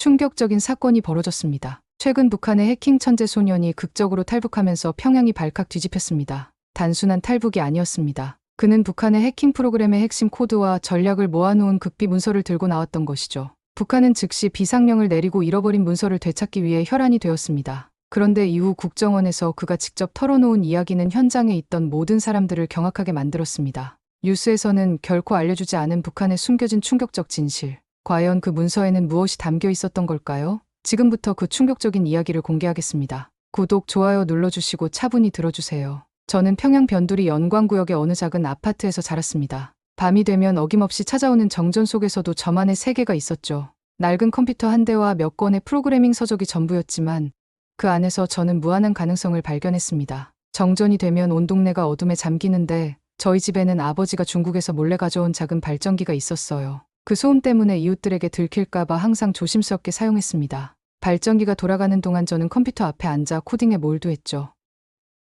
충격적인 사건이 벌어졌습니다. 최근 북한의 해킹 천재 소년이 극적으로 탈북하면서 평양이 발칵 뒤집혔습니다. 단순한 탈북이 아니었습니다. 그는 북한의 해킹 프로그램의 핵심 코드와 전략을 모아놓은 극비 문서를 들고 나왔던 것이죠. 북한은 즉시 비상령을 내리고 잃어버린 문서를 되찾기 위해 혈안이 되었습니다. 그런데 이후 국정원에서 그가 직접 털어놓은 이야기는 현장에 있던 모든 사람들을 경악하게 만들었습니다. 뉴스에서는 결코 알려주지 않은 북한의 숨겨진 충격적 진실. 과연 그 문서에는 무엇이 담겨 있었던 걸까요? 지금부터 그 충격적인 이야기를 공개하겠습니다. 구독, 좋아요 눌러주시고 차분히 들어주세요. 저는 평양 변두리 연광구역의 어느 작은 아파트에서 자랐습니다. 밤이 되면 어김없이 찾아오는 정전 속에서도 저만의 세계가 있었죠. 낡은 컴퓨터 한 대와 몇 권의 프로그래밍 서적이 전부였지만 그 안에서 저는 무한한 가능성을 발견했습니다. 정전이 되면 온 동네가 어둠에 잠기는데 저희 집에는 아버지가 중국에서 몰래 가져온 작은 발전기가 있었어요. 그 소음 때문에 이웃들에게 들킬까봐 항상 조심스럽게 사용했습니다. 발전기가 돌아가는 동안 저는 컴퓨터 앞에 앉아 코딩에 몰두했죠.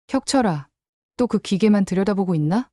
혁철아, 또 그 기계만 들여다보고 있나?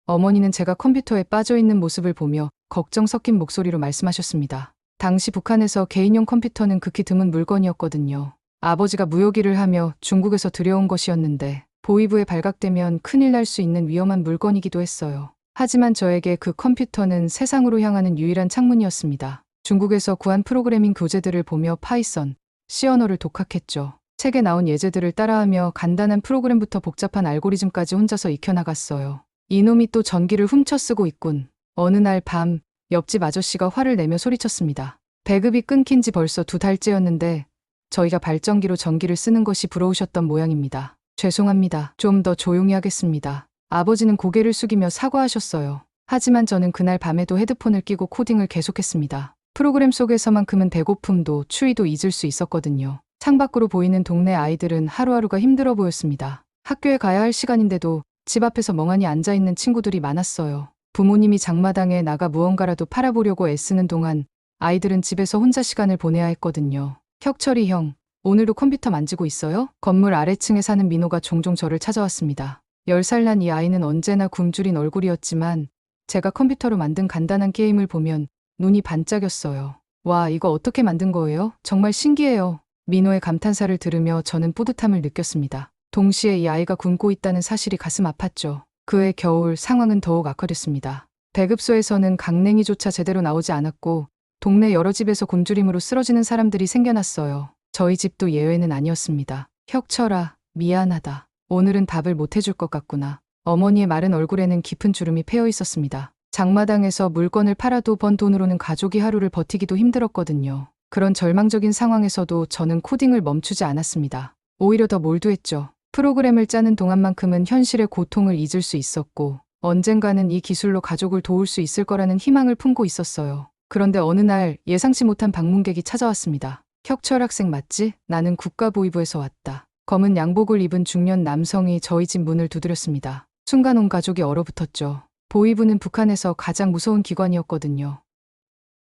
어머니는 제가 컴퓨터에 빠져있는 모습을 보며 걱정 섞인 목소리로 말씀하셨습니다. 당시 북한에서 개인용 컴퓨터는 극히 드문 물건이었거든요. 아버지가 무역일을 하며 중국에서 들여온 것이었는데 보위부에 발각되면 큰일 날 수 있는 위험한 물건이기도 했어요. 하지만 저에게 그 컴퓨터는 세상으로 향하는 유일한 창문이었습니다. 중국에서 구한 프로그래밍 교재들을 보며 파이썬, C 언어를 독학했죠. 책에 나온 예제들을 따라하며 간단한 프로그램부터 복잡한 알고리즘까지 혼자서 익혀나갔어요. 이놈이 또 전기를 훔쳐 쓰고 있군. 어느 날 밤, 옆집 아저씨가 화를 내며 소리쳤습니다. 배급이 끊긴 지 벌써 2달째였는데 저희가 발전기로 전기를 쓰는 것이 부러우셨던 모양입니다. 죄송합니다. 좀 더 조용히 하겠습니다. 아버지는 고개를 숙이며 사과하셨어요. 하지만 저는 그날 밤에도 헤드폰을 끼고 코딩을 계속했습니다. 프로그램 속에서만큼은 배고픔도 추위도 잊을 수 있었거든요. 창밖으로 보이는 동네 아이들은 하루하루가 힘들어 보였습니다. 학교에 가야 할 시간인데도 집 앞에서 멍하니 앉아있는 친구들이 많았어요. 부모님이 장마당에 나가 무언가라도 팔아보려고 애쓰는 동안 아이들은 집에서 혼자 시간을 보내야 했거든요. 혁철이 형, 오늘도 컴퓨터 만지고 있어요? 건물 아래층에 사는 민호가 종종 저를 찾아왔습니다. 10살 난 이 아이는 언제나 굶주린 얼굴이었지만 제가 컴퓨터로 만든 간단한 게임을 보면 눈이 반짝였어요. 와, 이거 어떻게 만든 거예요? 정말 신기해요. 민호의 감탄사를 들으며 저는 뿌듯함을 느꼈습니다. 동시에 이 아이가 굶고 있다는 사실이 가슴 아팠죠. 그해 겨울 상황은 더욱 악화됐습니다. 배급소에서는 강냉이조차 제대로 나오지 않았고 동네 여러 집에서 굶주림으로 쓰러지는 사람들이 생겨났어요. 저희 집도 예외는 아니었습니다. 혁철아, 미안하다. 오늘은 밥을 못 해줄 것 같구나. 어머니의 마른 얼굴에는 깊은 주름이 패여 있었습니다. 장마당에서 물건을 팔아도 번 돈으로는 가족이 하루를 버티기도 힘들었거든요. 그런 절망적인 상황에서도 저는 코딩을 멈추지 않았습니다. 오히려 더 몰두했죠. 프로그램을 짜는 동안만큼은 현실의 고통을 잊을 수 있었고 언젠가는 이 기술로 가족을 도울 수 있을 거라는 희망을 품고 있었어요. 그런데 어느 날 예상치 못한 방문객이 찾아왔습니다. 혁철 학생 맞지? 나는 국가보위부에서 왔다. 검은 양복을 입은 중년 남성이 저희 집 문을 두드렸습니다. 순간 온 가족이 얼어붙었죠. 보위부는 북한에서 가장 무서운 기관이었거든요.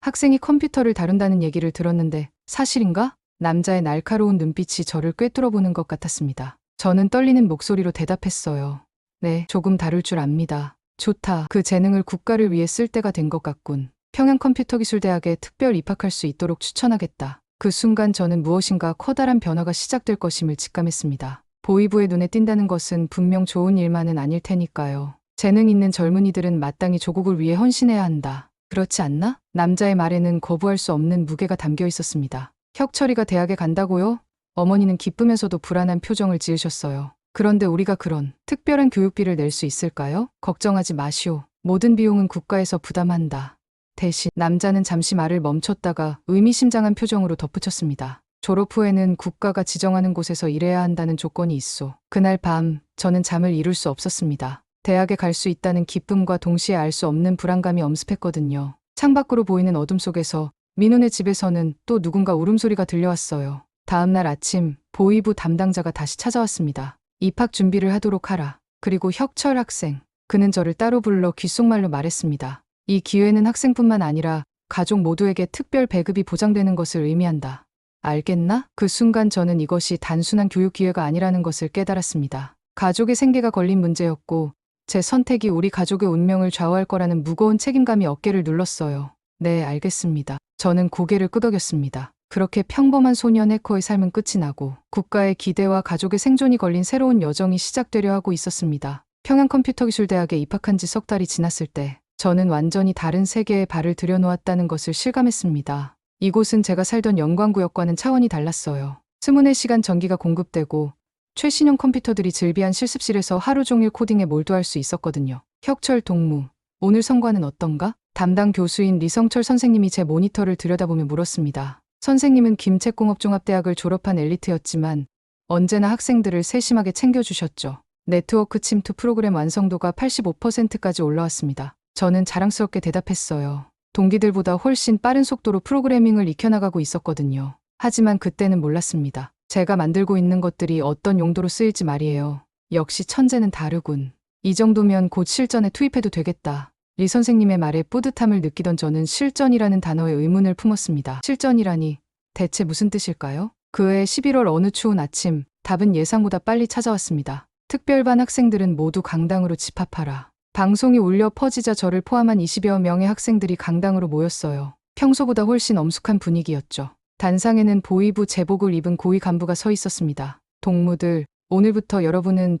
학생이 컴퓨터를 다룬다는 얘기를 들었는데 사실인가? 남자의 날카로운 눈빛이 저를 꿰뚫어보는 것 같았습니다. 저는 떨리는 목소리로 대답했어요. 네, 조금 다룰 줄 압니다. 좋다. 그 재능을 국가를 위해 쓸 때가 된 것 같군. 평양컴퓨터기술대학에 특별 입학할 수 있도록 추천하겠다. 그 순간 저는 무엇인가 커다란 변화가 시작될 것임을 직감했습니다. 보위부의 눈에 띈다는 것은 분명 좋은 일만은 아닐 테니까요. 재능 있는 젊은이들은 마땅히 조국을 위해 헌신해야 한다. 그렇지 않나? 남자의 말에는 거부할 수 없는 무게가 담겨 있었습니다. 혁철이가 대학에 간다고요? 어머니는 기쁘면서도 불안한 표정을 지으셨어요. 그런데 우리가 그런 특별한 교육비를 낼 수 있을까요? 걱정하지 마시오. 모든 비용은 국가에서 부담한다. 대신 남자는 잠시 말을 멈췄다가 의미심장한 표정으로 덧붙였습니다. 졸업 후에는 국가가 지정하는 곳에서 일해야 한다는 조건이 있소. 그날 밤 저는 잠을 이룰 수 없었습니다. 대학에 갈 수 있다는 기쁨과 동시에 알 수 없는 불안감이 엄습했거든요. 창밖으로 보이는 어둠 속에서 민훈의 집에서는 또 누군가 울음소리가 들려왔어요. 다음 날 아침 보위부 담당자가 다시 찾아왔습니다. 입학 준비를 하도록 하라. 그리고 혁철 학생. 그는 저를 따로 불러 귓속말로 말했습니다. 이 기회는 학생뿐만 아니라 가족 모두에게 특별 배급이 보장되는 것을 의미한다. 알겠나? 그 순간 저는 이것이 단순한 교육 기회가 아니라는 것을 깨달았습니다. 가족의 생계가 걸린 문제였고 제 선택이 우리 가족의 운명을 좌우할 거라는 무거운 책임감이 어깨를 눌렀어요. 네, 알겠습니다. 저는 고개를 끄덕였습니다. 그렇게 평범한 소년 해커의 삶은 끝이 나고 국가의 기대와 가족의 생존이 걸린 새로운 여정이 시작되려 하고 있었습니다. 평양컴퓨터기술대학에 입학한 지 석 달이 지났을 때 저는 완전히 다른 세계에 발을 들여놓았다는 것을 실감했습니다. 이곳은 제가 살던 영광구역과는 차원이 달랐어요. 24시간 전기가 공급되고 최신형 컴퓨터들이 즐비한 실습실에서 하루 종일 코딩에 몰두할 수 있었거든요. 혁철 동무, 오늘 성과는 어떤가? 담당 교수인 리성철 선생님이 제 모니터를 들여다보며 물었습니다. 선생님은 김책공업종합대학을 졸업한 엘리트였지만 언제나 학생들을 세심하게 챙겨주셨죠. 네트워크 침투 프로그램 완성도가 85%까지 올라왔습니다. 저는 자랑스럽게 대답했어요. 동기들보다 훨씬 빠른 속도로 프로그래밍을 익혀나가고 있었거든요. 하지만 그때는 몰랐습니다. 제가 만들고 있는 것들이 어떤 용도로 쓰일지 말이에요. 역시 천재는 다르군. 이 정도면 곧 실전에 투입해도 되겠다. 리 선생님의 말에 뿌듯함을 느끼던 저는 실전이라는 단어에 의문을 품었습니다. 실전이라니 대체 무슨 뜻일까요? 그해 11월 어느 추운 아침, 답은 예상보다 빨리 찾아왔습니다. 특별반 학생들은 모두 강당으로 집합하라. 방송이 울려 퍼지자 저를 포함한 20여 명의 학생들이 강당으로 모였어요. 평소보다 훨씬 엄숙한 분위기였죠. 단상에는 보위부 제복을 입은 고위 간부가 서 있었습니다. 동무들, 오늘부터 여러분은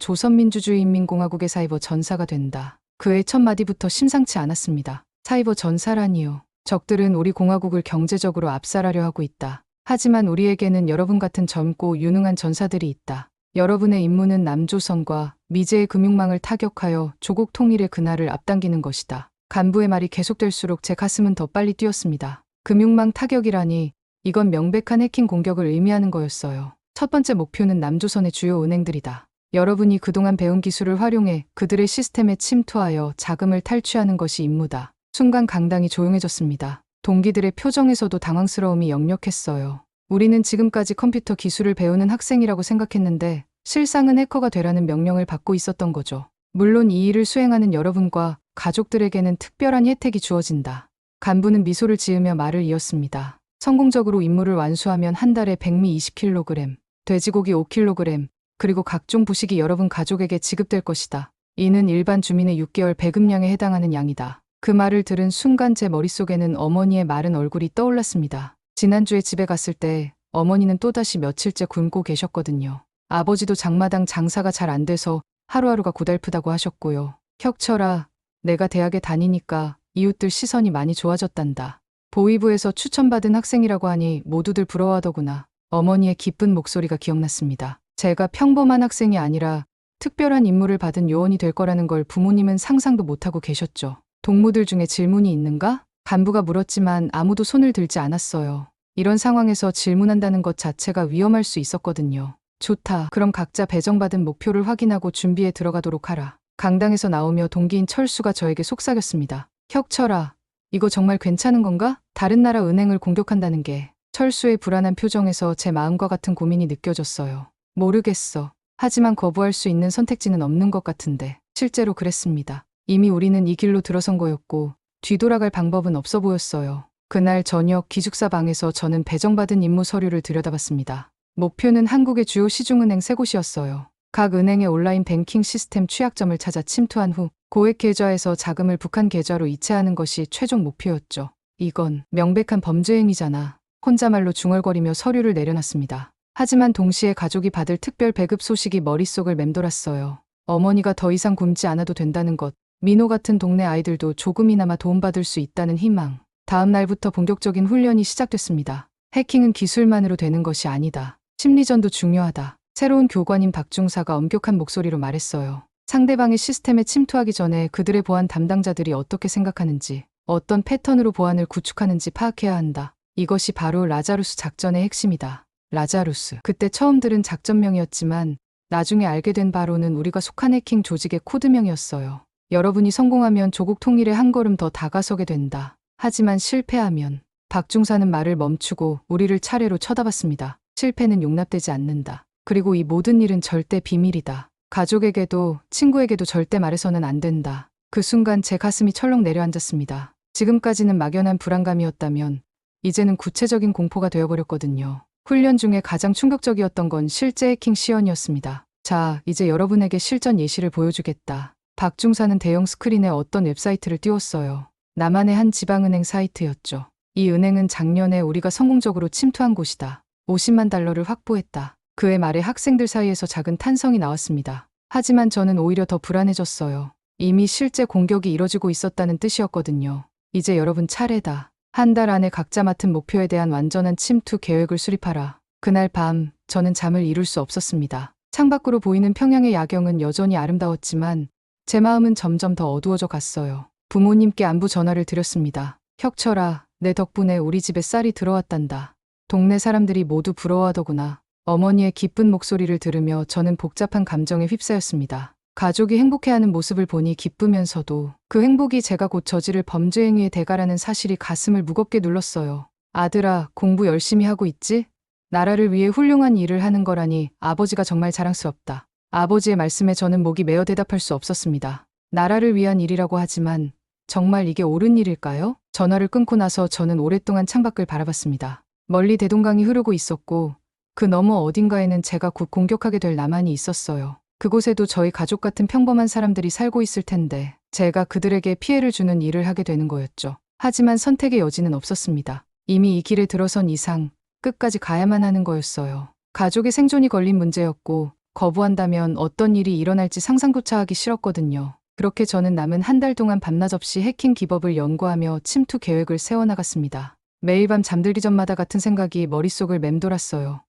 조선민주주의인민공화국의 사이버 전사가 된다. 그의 첫 마디부터 심상치 않았습니다. 사이버 전사라니요. 적들은 우리 공화국을 경제적으로 압살하려 하고 있다. 하지만 우리에게는 여러분 같은 젊고 유능한 전사들이 있다. 여러분의 임무는 남조선과 미제의 금융망을 타격하여 조국 통일의 그날을 앞당기는 것이다. 간부의 말이 계속될수록 제 가슴은 더 빨리 뛰었습니다. 금융망 타격이라니 이건 명백한 해킹 공격을 의미하는 거였어요. 첫 번째 목표는 남조선의 주요 은행들이다. 여러분이 그동안 배운 기술을 활용해 그들의 시스템에 침투하여 자금을 탈취하는 것이 임무다. 순간 강당이 조용해졌습니다. 동기들의 표정에서도 당황스러움이 역력했어요. 우리는 지금까지 컴퓨터 기술을 배우는 학생이라고 생각했는데 실상은 해커가 되라는 명령을 받고 있었던 거죠. 물론 이 일을 수행하는 여러분과 가족들에게는 특별한 혜택이 주어진다. 간부는 미소를 지으며 말을 이었습니다. 성공적으로 임무를 완수하면 한 달에 백미 20kg, 돼지고기 5kg, 그리고 각종 부식이 여러분 가족에게 지급될 것이다. 이는 일반 주민의 6개월 배급량에 해당하는 양이다. 그 말을 들은 순간 제 머릿속에는 어머니의 마른 얼굴이 떠올랐습니다. 지난주에 집에 갔을 때 어머니는 또다시 며칠째 굶고 계셨거든요. 아버지도 장마당 장사가 잘 안 돼서 하루하루가 고달프다고 하셨고요. 혁철아, 내가 대학에 다니니까 이웃들 시선이 많이 좋아졌단다. 보위부에서 추천받은 학생이라고 하니 모두들 부러워하더구나. 어머니의 기쁜 목소리가 기억났습니다. 제가 평범한 학생이 아니라 특별한 임무를 받은 요원이 될 거라는 걸 부모님은 상상도 못하고 계셨죠. 동무들 중에 질문이 있는가? 간부가 물었지만 아무도 손을 들지 않았어요. 이런 상황에서 질문한다는 것 자체가 위험할 수 있었거든요. 좋다. 그럼 각자 배정받은 목표를 확인하고 준비에 들어가도록 하라. 강당에서 나오며 동기인 철수가 저에게 속삭였습니다. 혁철아, 이거 정말 괜찮은 건가? 다른 나라 은행을 공격한다는 게. 철수의 불안한 표정에서 제 마음과 같은 고민이 느껴졌어요. 모르겠어. 하지만 거부할 수 있는 선택지는 없는 것 같은데. 실제로 그랬습니다. 이미 우리는 이 길로 들어선 거였고 뒤돌아갈 방법은 없어 보였어요. 그날 저녁 기숙사 방에서 저는 배정받은 임무 서류를 들여다봤습니다. 목표는 한국의 주요 시중은행 3곳이었어요. 각 은행의 온라인 뱅킹 시스템 취약점을 찾아 침투한 후 고액 계좌에서 자금을 북한 계좌로 이체하는 것이 최종 목표였죠. 이건 명백한 범죄 행위잖아. 혼자말로 중얼거리며 서류를 내려놨습니다. 하지만 동시에 가족이 받을 특별 배급 소식이 머릿속을 맴돌았어요. 어머니가 더 이상 굶지 않아도 된다는 것, 민호 같은 동네 아이들도 조금이나마 도움받을 수 있다는 희망. 다음 날부터 본격적인 훈련이 시작됐습니다. 해킹은 기술만으로 되는 것이 아니다. 심리전도 중요하다. 새로운 교관인 박중사가 엄격한 목소리로 말했어요. 상대방의 시스템에 침투하기 전에 그들의 보안 담당자들이 어떻게 생각하는지, 어떤 패턴으로 보안을 구축하는지 파악해야 한다. 이것이 바로 라자루스 작전의 핵심이다. 라자루스. 그때 처음 들은 작전명이었지만 나중에 알게 된 바로는 우리가 속한 해킹 조직의 코드명이었어요. 여러분이 성공하면 조국 통일에 한 걸음 더 다가서게 된다. 하지만 실패하면. 박중사는 말을 멈추고 우리를 차례로 쳐다봤습니다. 실패는 용납되지 않는다. 그리고 이 모든 일은 절대 비밀이다. 가족에게도 친구에게도 절대 말해서는 안 된다. 그 순간 제 가슴이 철렁 내려앉았습니다. 지금까지는 막연한 불안감이었다면 이제는 구체적인 공포가 되어버렸거든요. 훈련 중에 가장 충격적이었던 건 실제 해킹 시연이었습니다. 자, 이제 여러분에게 실전 예시를 보여주겠다. 박중사는 대형 스크린에 어떤 웹사이트를 띄웠어요. 남한의 한 지방은행 사이트였죠. 이 은행은 작년에 우리가 성공적으로 침투한 곳이다. 50만 달러를 확보했다. 그의 말에 학생들 사이에서 작은 탄성이 나왔습니다. 하지만 저는 오히려 더 불안해졌어요. 이미 실제 공격이 이뤄지고 있었다는 뜻이었거든요. 이제 여러분 차례다. 한 달 안에 각자 맡은 목표에 대한 완전한 침투 계획을 수립하라. 그날 밤 저는 잠을 이룰 수 없었습니다. 창밖으로 보이는 평양의 야경은 여전히 아름다웠지만 제 마음은 점점 더 어두워져 갔어요. 부모님께 안부 전화를 드렸습니다. 혁철아, 내 덕분에 우리 집에 쌀이 들어왔단다. 동네 사람들이 모두 부러워하더구나. 어머니의 기쁜 목소리를 들으며 저는 복잡한 감정에 휩싸였습니다. 가족이 행복해하는 모습을 보니 기쁘면서도 그 행복이 제가 곧 저지를 범죄 행위의 대가라는 사실이 가슴을 무겁게 눌렀어요. 아들아, 공부 열심히 하고 있지? 나라를 위해 훌륭한 일을 하는 거라니 아버지가 정말 자랑스럽다. 아버지의 말씀에 저는 목이 메어 대답할 수 없었습니다. 나라를 위한 일이라고 하지만 정말 이게 옳은 일일까요? 전화를 끊고 나서 저는 오랫동안 창밖을 바라봤습니다. 멀리 대동강이 흐르고 있었고 그 너머 어딘가에는 제가 곧 공격하게 될 남한이 있었어요. 그곳에도 저희 가족 같은 평범한 사람들이 살고 있을 텐데 제가 그들에게 피해를 주는 일을 하게 되는 거였죠. 하지만 선택의 여지는 없었습니다. 이미 이 길에 들어선 이상 끝까지 가야만 하는 거였어요. 가족의 생존이 걸린 문제였고 거부한다면 어떤 일이 일어날지 상상조차 하기 싫었거든요. 그렇게 저는 남은 한 달 동안 밤낮 없이 해킹 기법을 연구하며 침투 계획을 세워나갔습니다. 매일 밤 잠들기 전마다 같은 생각이 머릿속을 맴돌았어요.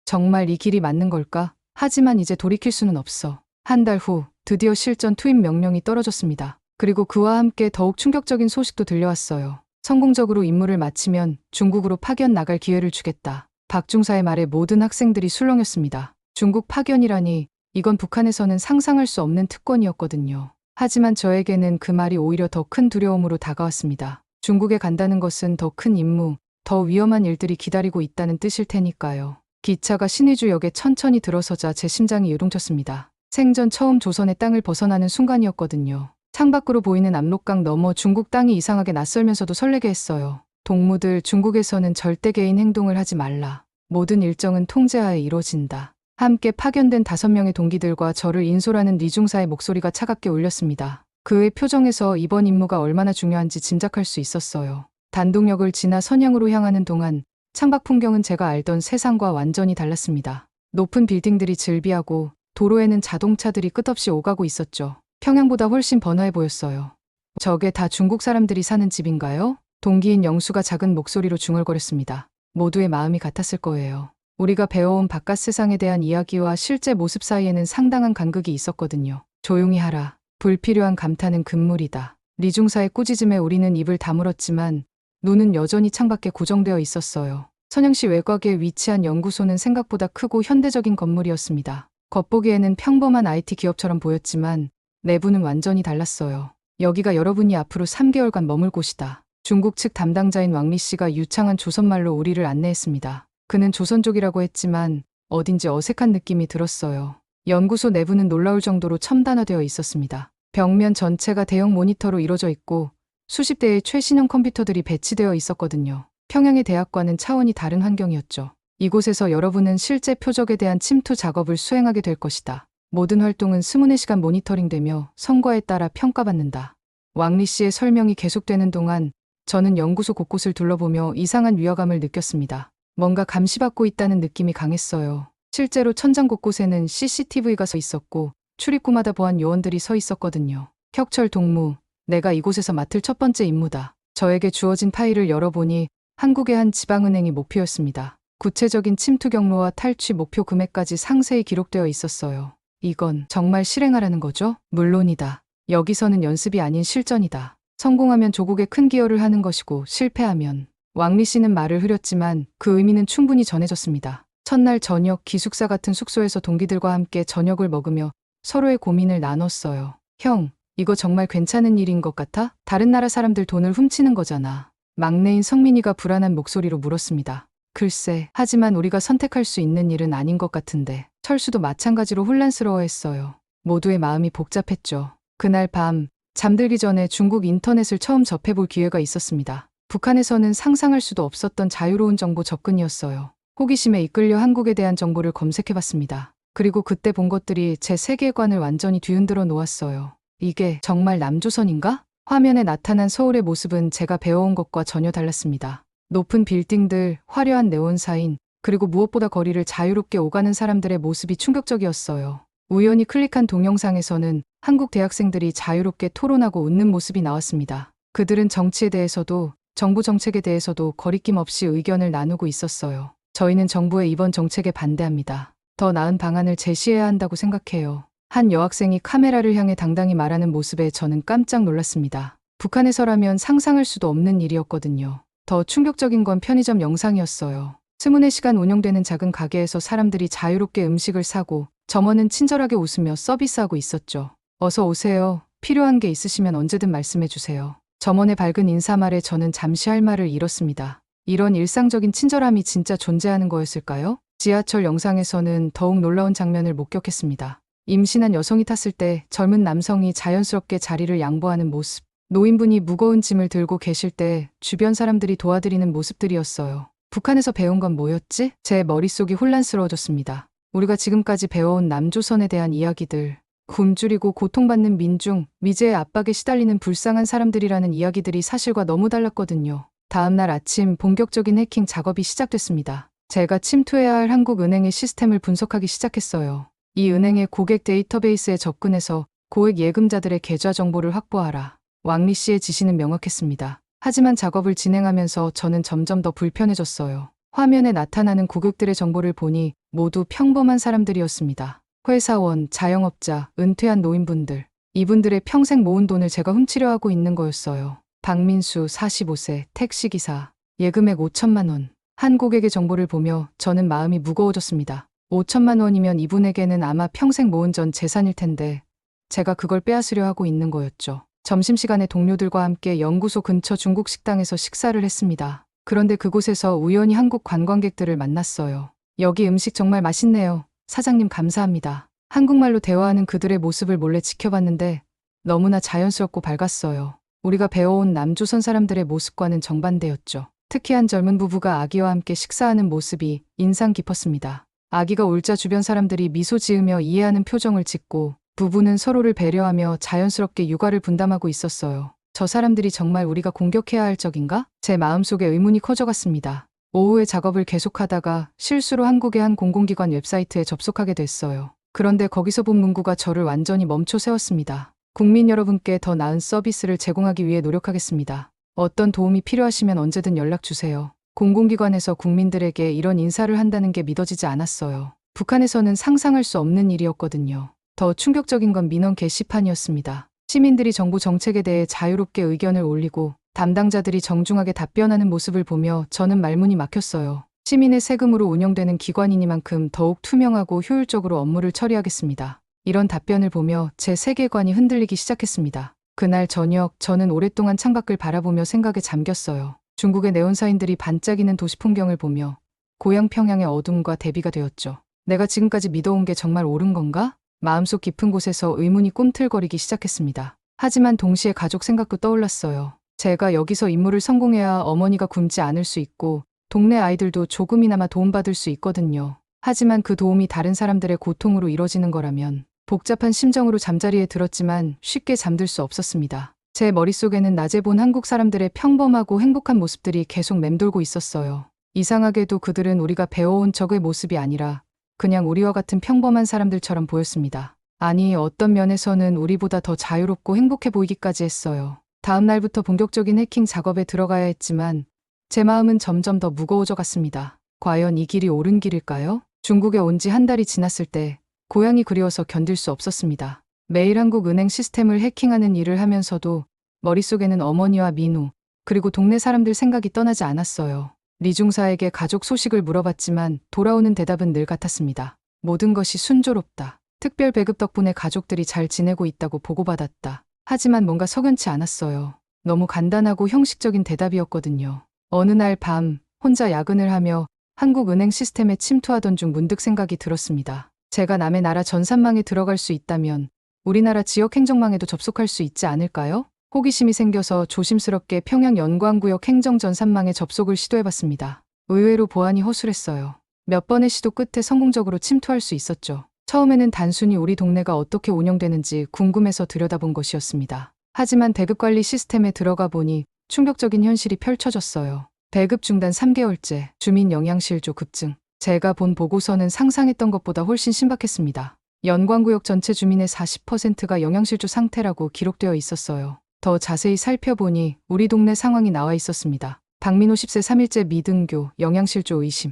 정말 이 길이 맞는 걸까? 하지만 이제 돌이킬 수는 없어. 한 달 후 드디어 실전 투입 명령이 떨어졌습니다. 그리고 그와 함께 더욱 충격적인 소식도 들려왔어요. 성공적으로 임무를 마치면 중국으로 파견 나갈 기회를 주겠다. 박 중사의 말에 모든 학생들이 술렁였습니다. 중국 파견이라니 이건 북한에서는 상상할 수 없는 특권이었거든요. 하지만 저에게는 그 말이 오히려 더 큰 두려움으로 다가왔습니다. 중국에 간다는 것은 더 큰 임무, 더 위험한 일들이 기다리고 있다는 뜻일 테니까요. 기차가 신의주역에 천천히 들어서자 제 심장이 요동쳤습니다. 생전 처음 조선의 땅을 벗어나는 순간이었거든요. 창밖으로 보이는 압록강 너머 중국 땅이 이상하게 낯설면서도 설레게 했어요. 동무들, 중국에서는 절대 개인 행동을 하지 말라. 모든 일정은 통제하에 이루어진다. 함께 파견된 5명의 동기들과 저를 인솔하는 리중사의 목소리가 차갑게 울렸습니다. 그의 표정에서 이번 임무가 얼마나 중요한지 짐작할 수 있었어요. 단동역을 지나 선양으로 향하는 동안 창밖 풍경은 제가 알던 세상과 완전히 달랐습니다. 높은 빌딩들이 즐비하고 도로에는 자동차들이 끝없이 오가고 있었죠. 평양보다 훨씬 번화해 보였어요. 저게 다 중국 사람들이 사는 집인가요? 동기인 영수가 작은 목소리로 중얼거렸습니다. 모두의 마음이 같았을 거예요. 우리가 배워온 바깥 세상에 대한 이야기와 실제 모습 사이에는 상당한 간극이 있었거든요. 조용히 하라. 불필요한 감탄은 금물이다. 리중사의 꾸짖음에 우리는 입을 다물었지만 눈은 여전히 창밖에 고정되어 있었어요. 선영시 외곽에 위치한 연구소는 생각보다 크고 현대적인 건물이었습니다. 겉보기에는 평범한 IT 기업처럼 보였지만 내부는 완전히 달랐어요. 여기가 여러분이 앞으로 3개월간 머물 곳이다. 중국 측 담당자인 왕리 씨가 유창한 조선말로 우리를 안내했습니다. 그는 조선족이라고 했지만 어딘지 어색한 느낌이 들었어요. 연구소 내부는 놀라울 정도로 첨단화되어 있었습니다. 벽면 전체가 대형 모니터로 이루어져 있고 수십 대의 최신형 컴퓨터들이 배치되어 있었거든요. 평양의 대학과는 차원이 다른 환경이었죠. 이곳에서 여러분은 실제 표적에 대한 침투 작업을 수행하게 될 것이다. 모든 활동은 24시간 모니터링되며 성과에 따라 평가받는다. 왕리 씨의 설명이 계속되는 동안 저는 연구소 곳곳을 둘러보며 이상한 위화감을 느꼈습니다. 뭔가 감시받고 있다는 느낌이 강했어요. 실제로 천장 곳곳에는 CCTV가 서 있었고 출입구마다 보안 요원들이 서 있었거든요. 혁철 동무, 내가 이곳에서 맡을 첫 번째 임무다. 저에게 주어진 파일을 열어보니 한국의 한 지방은행이 목표였습니다. 구체적인 침투 경로와 탈취 목표 금액까지 상세히 기록되어 있었어요. 이건 정말 실행하라는 거죠? 물론이다. 여기서는 연습이 아닌 실전이다. 성공하면 조국에 큰 기여를 하는 것이고 실패하면 왕리 씨는 말을 흐렸지만 그 의미는 충분히 전해졌습니다. 첫날 저녁 기숙사 같은 숙소에서 동기들과 함께 저녁을 먹으며 서로의 고민을 나눴어요. 형, 이거 정말 괜찮은 일인 것 같아? 다른 나라 사람들 돈을 훔치는 거잖아. 막내인 성민이가 불안한 목소리로 물었습니다. 글쎄, 하지만 우리가 선택할 수 있는 일은 아닌 것 같은데. 철수도 마찬가지로 혼란스러워했어요. 모두의 마음이 복잡했죠. 그날 밤 잠들기 전에 중국 인터넷을 처음 접해볼 기회가 있었습니다. 북한에서는 상상할 수도 없었던 자유로운 정보 접근이었어요. 호기심에 이끌려 한국에 대한 정보를 검색해봤습니다. 그리고 그때 본 것들이 제 세계관을 완전히 뒤흔들어 놓았어요. 이게 정말 남조선인가? 화면에 나타난 서울의 모습은 제가 배워온 것과 전혀 달랐습니다. 높은 빌딩들, 화려한 네온사인, 그리고 무엇보다 거리를 자유롭게 오가는 사람들의 모습이 충격적이었어요. 우연히 클릭한 동영상에서는 한국 대학생들이 자유롭게 토론하고 웃는 모습이 나왔습니다. 그들은 정치에 대해서도 정부 정책에 대해서도 거리낌 없이 의견을 나누고 있었어요. 저희는 정부의 이번 정책에 반대합니다. 더 나은 방안을 제시해야 한다고 생각해요. 한 여학생이 카메라를 향해 당당히 말하는 모습에 저는 깜짝 놀랐습니다. 북한에서라면 상상할 수도 없는 일이었거든요. 더 충격적인 건 편의점 영상이었어요. 24시간 운영되는 작은 가게에서 사람들이 자유롭게 음식을 사고 점원은 친절하게 웃으며 서비스하고 있었죠. 어서 오세요. 필요한 게 있으시면 언제든 말씀해 주세요. 점원의 밝은 인사말에 저는 잠시 할 말을 잃었습니다. 이런 일상적인 친절함이 진짜 존재하는 거였을까요? 지하철 영상에서는 더욱 놀라운 장면을 목격했습니다. 임신한 여성이 탔을 때 젊은 남성이 자연스럽게 자리를 양보하는 모습. 노인분이 무거운 짐을 들고 계실 때 주변 사람들이 도와드리는 모습들이었어요. 북한에서 배운 건 뭐였지? 제 머릿속이 혼란스러워졌습니다. 우리가 지금까지 배워온 남조선에 대한 이야기들, 굶주리고 고통받는 민중, 미제의 압박에 시달리는 불쌍한 사람들이라는 이야기들이 사실과 너무 달랐거든요. 다음 날 아침 본격적인 해킹 작업이 시작됐습니다. 제가 침투해야 할 한국은행의 시스템을 분석하기 시작했어요. 이 은행의 고객 데이터베이스에 접근해서 고액 예금자들의 계좌 정보를 확보하라. 왕리 씨의 지시는 명확했습니다. 하지만 작업을 진행하면서 저는 점점 더 불편해졌어요. 화면에 나타나는 고객들의 정보를 보니 모두 평범한 사람들이었습니다. 회사원, 자영업자, 은퇴한 노인분들. 이분들의 평생 모은 돈을 제가 훔치려 하고 있는 거였어요. 박민수, 45세, 택시기사, 예금액 5천만 원. 한 고객의 정보를 보며 저는 마음이 무거워졌습니다. 5천만 원이면 이분에게는 아마 평생 모은 전 재산일 텐데 제가 그걸 빼앗으려 하고 있는 거였죠. 점심시간에 동료들과 함께 연구소 근처 중국 식당에서 식사를 했습니다. 그런데 그곳에서 우연히 한국 관광객들을 만났어요. 여기 음식 정말 맛있네요. 사장님 감사합니다. 한국말로 대화하는 그들의 모습을 몰래 지켜봤는데 너무나 자연스럽고 밝았어요. 우리가 배워온 남조선 사람들의 모습과는 정반대였죠. 특히 한 젊은 부부가 아기와 함께 식사하는 모습이 인상 깊었습니다. 아기가 울자 주변 사람들이 미소 지으며 이해하는 표정을 짓고 부부는 서로를 배려하며 자연스럽게 육아를 분담하고 있었어요. 저 사람들이 정말 우리가 공격해야 할 적인가? 제 마음속에 의문이 커져갔습니다. 오후에 작업을 계속하다가 실수로 한국의 한 공공기관 웹사이트에 접속하게 됐어요. 그런데 거기서 본 문구가 저를 완전히 멈춰 세웠습니다. 국민 여러분께 더 나은 서비스를 제공하기 위해 노력하겠습니다. 어떤 도움이 필요하시면 언제든 연락 주세요. 공공기관에서 국민들에게 이런 인사를 한다는 게 믿어지지 않았어요. 북한에서는 상상할 수 없는 일이었거든요. 더 충격적인 건 민원 게시판이었습니다. 시민들이 정부 정책에 대해 자유롭게 의견을 올리고 담당자들이 정중하게 답변하는 모습을 보며 저는 말문이 막혔어요. 시민의 세금으로 운영되는 기관이니만큼 더욱 투명하고 효율적으로 업무를 처리하겠습니다. 이런 답변을 보며 제 세계관이 흔들리기 시작했습니다. 그날 저녁 저는 오랫동안 창밖을 바라보며 생각에 잠겼어요. 중국의 네온사인들이 반짝이는 도시 풍경을 보며 고향 평양의 어둠과 대비가 되었죠. 내가 지금까지 믿어온 게 정말 옳은 건가? 마음속 깊은 곳에서 의문이 꿈틀거리기 시작했습니다. 하지만 동시에 가족 생각도 떠올랐어요. 제가 여기서 임무를 성공해야 어머니가 굶지 않을 수 있고 동네 아이들도 조금이나마 도움받을 수 있거든요. 하지만 그 도움이 다른 사람들의 고통으로 이뤄지는 거라면 복잡한 심정으로 잠자리에 들었지만 쉽게 잠들 수 없었습니다. 제 머릿속에는 낮에 본 한국 사람들의 평범하고 행복한 모습들이 계속 맴돌고 있었어요. 이상하게도 그들은 우리가 배워온 적의 모습이 아니라 그냥 우리와 같은 평범한 사람들처럼 보였습니다. 아니, 어떤 면에서는 우리보다 더 자유롭고 행복해 보이기까지 했어요. 다음 날부터 본격적인 해킹 작업에 들어가야 했지만 제 마음은 점점 더 무거워져 갔습니다. 과연 이 길이 옳은 길일까요? 중국에 온 지 한 달이 지났을 때 고향이 그리워서 견딜 수 없었습니다. 매일 한국은행 시스템을 해킹하는 일을 하면서도 머릿속에는 어머니와 민우, 그리고 동네 사람들 생각이 떠나지 않았어요. 리중사에게 가족 소식을 물어봤지만 돌아오는 대답은 늘 같았습니다. 모든 것이 순조롭다. 특별 배급 덕분에 가족들이 잘 지내고 있다고 보고받았다. 하지만 뭔가 석연치 않았어요. 너무 간단하고 형식적인 대답이었거든요. 어느 날 밤 혼자 야근을 하며 한국은행 시스템에 침투하던 중 문득 생각이 들었습니다. 제가 남의 나라 전산망에 들어갈 수 있다면 우리나라 지역 행정망에도 접속할 수 있지 않을까요? 호기심이 생겨서 조심스럽게 평양 연광구역 행정전산망에 접속을 시도해봤습니다. 의외로 보안이 허술했어요. 몇 번의 시도 끝에 성공적으로 침투할 수 있었죠. 처음에는 단순히 우리 동네가 어떻게 운영되는지 궁금해서 들여다본 것이었습니다. 하지만 배급 관리 시스템에 들어가 보니 충격적인 현실이 펼쳐졌어요. 배급 중단 3개월째, 주민 영양실조 급증. 제가 본 보고서는 상상했던 것보다 훨씬 신박했습니다. 연관구역 전체 주민의 40%가 영양실조 상태라고 기록되어 있었어요. 더 자세히 살펴보니 우리 동네 상황이 나와 있었습니다. 박민호 10세 3일째 미등교, 영양실조 의심.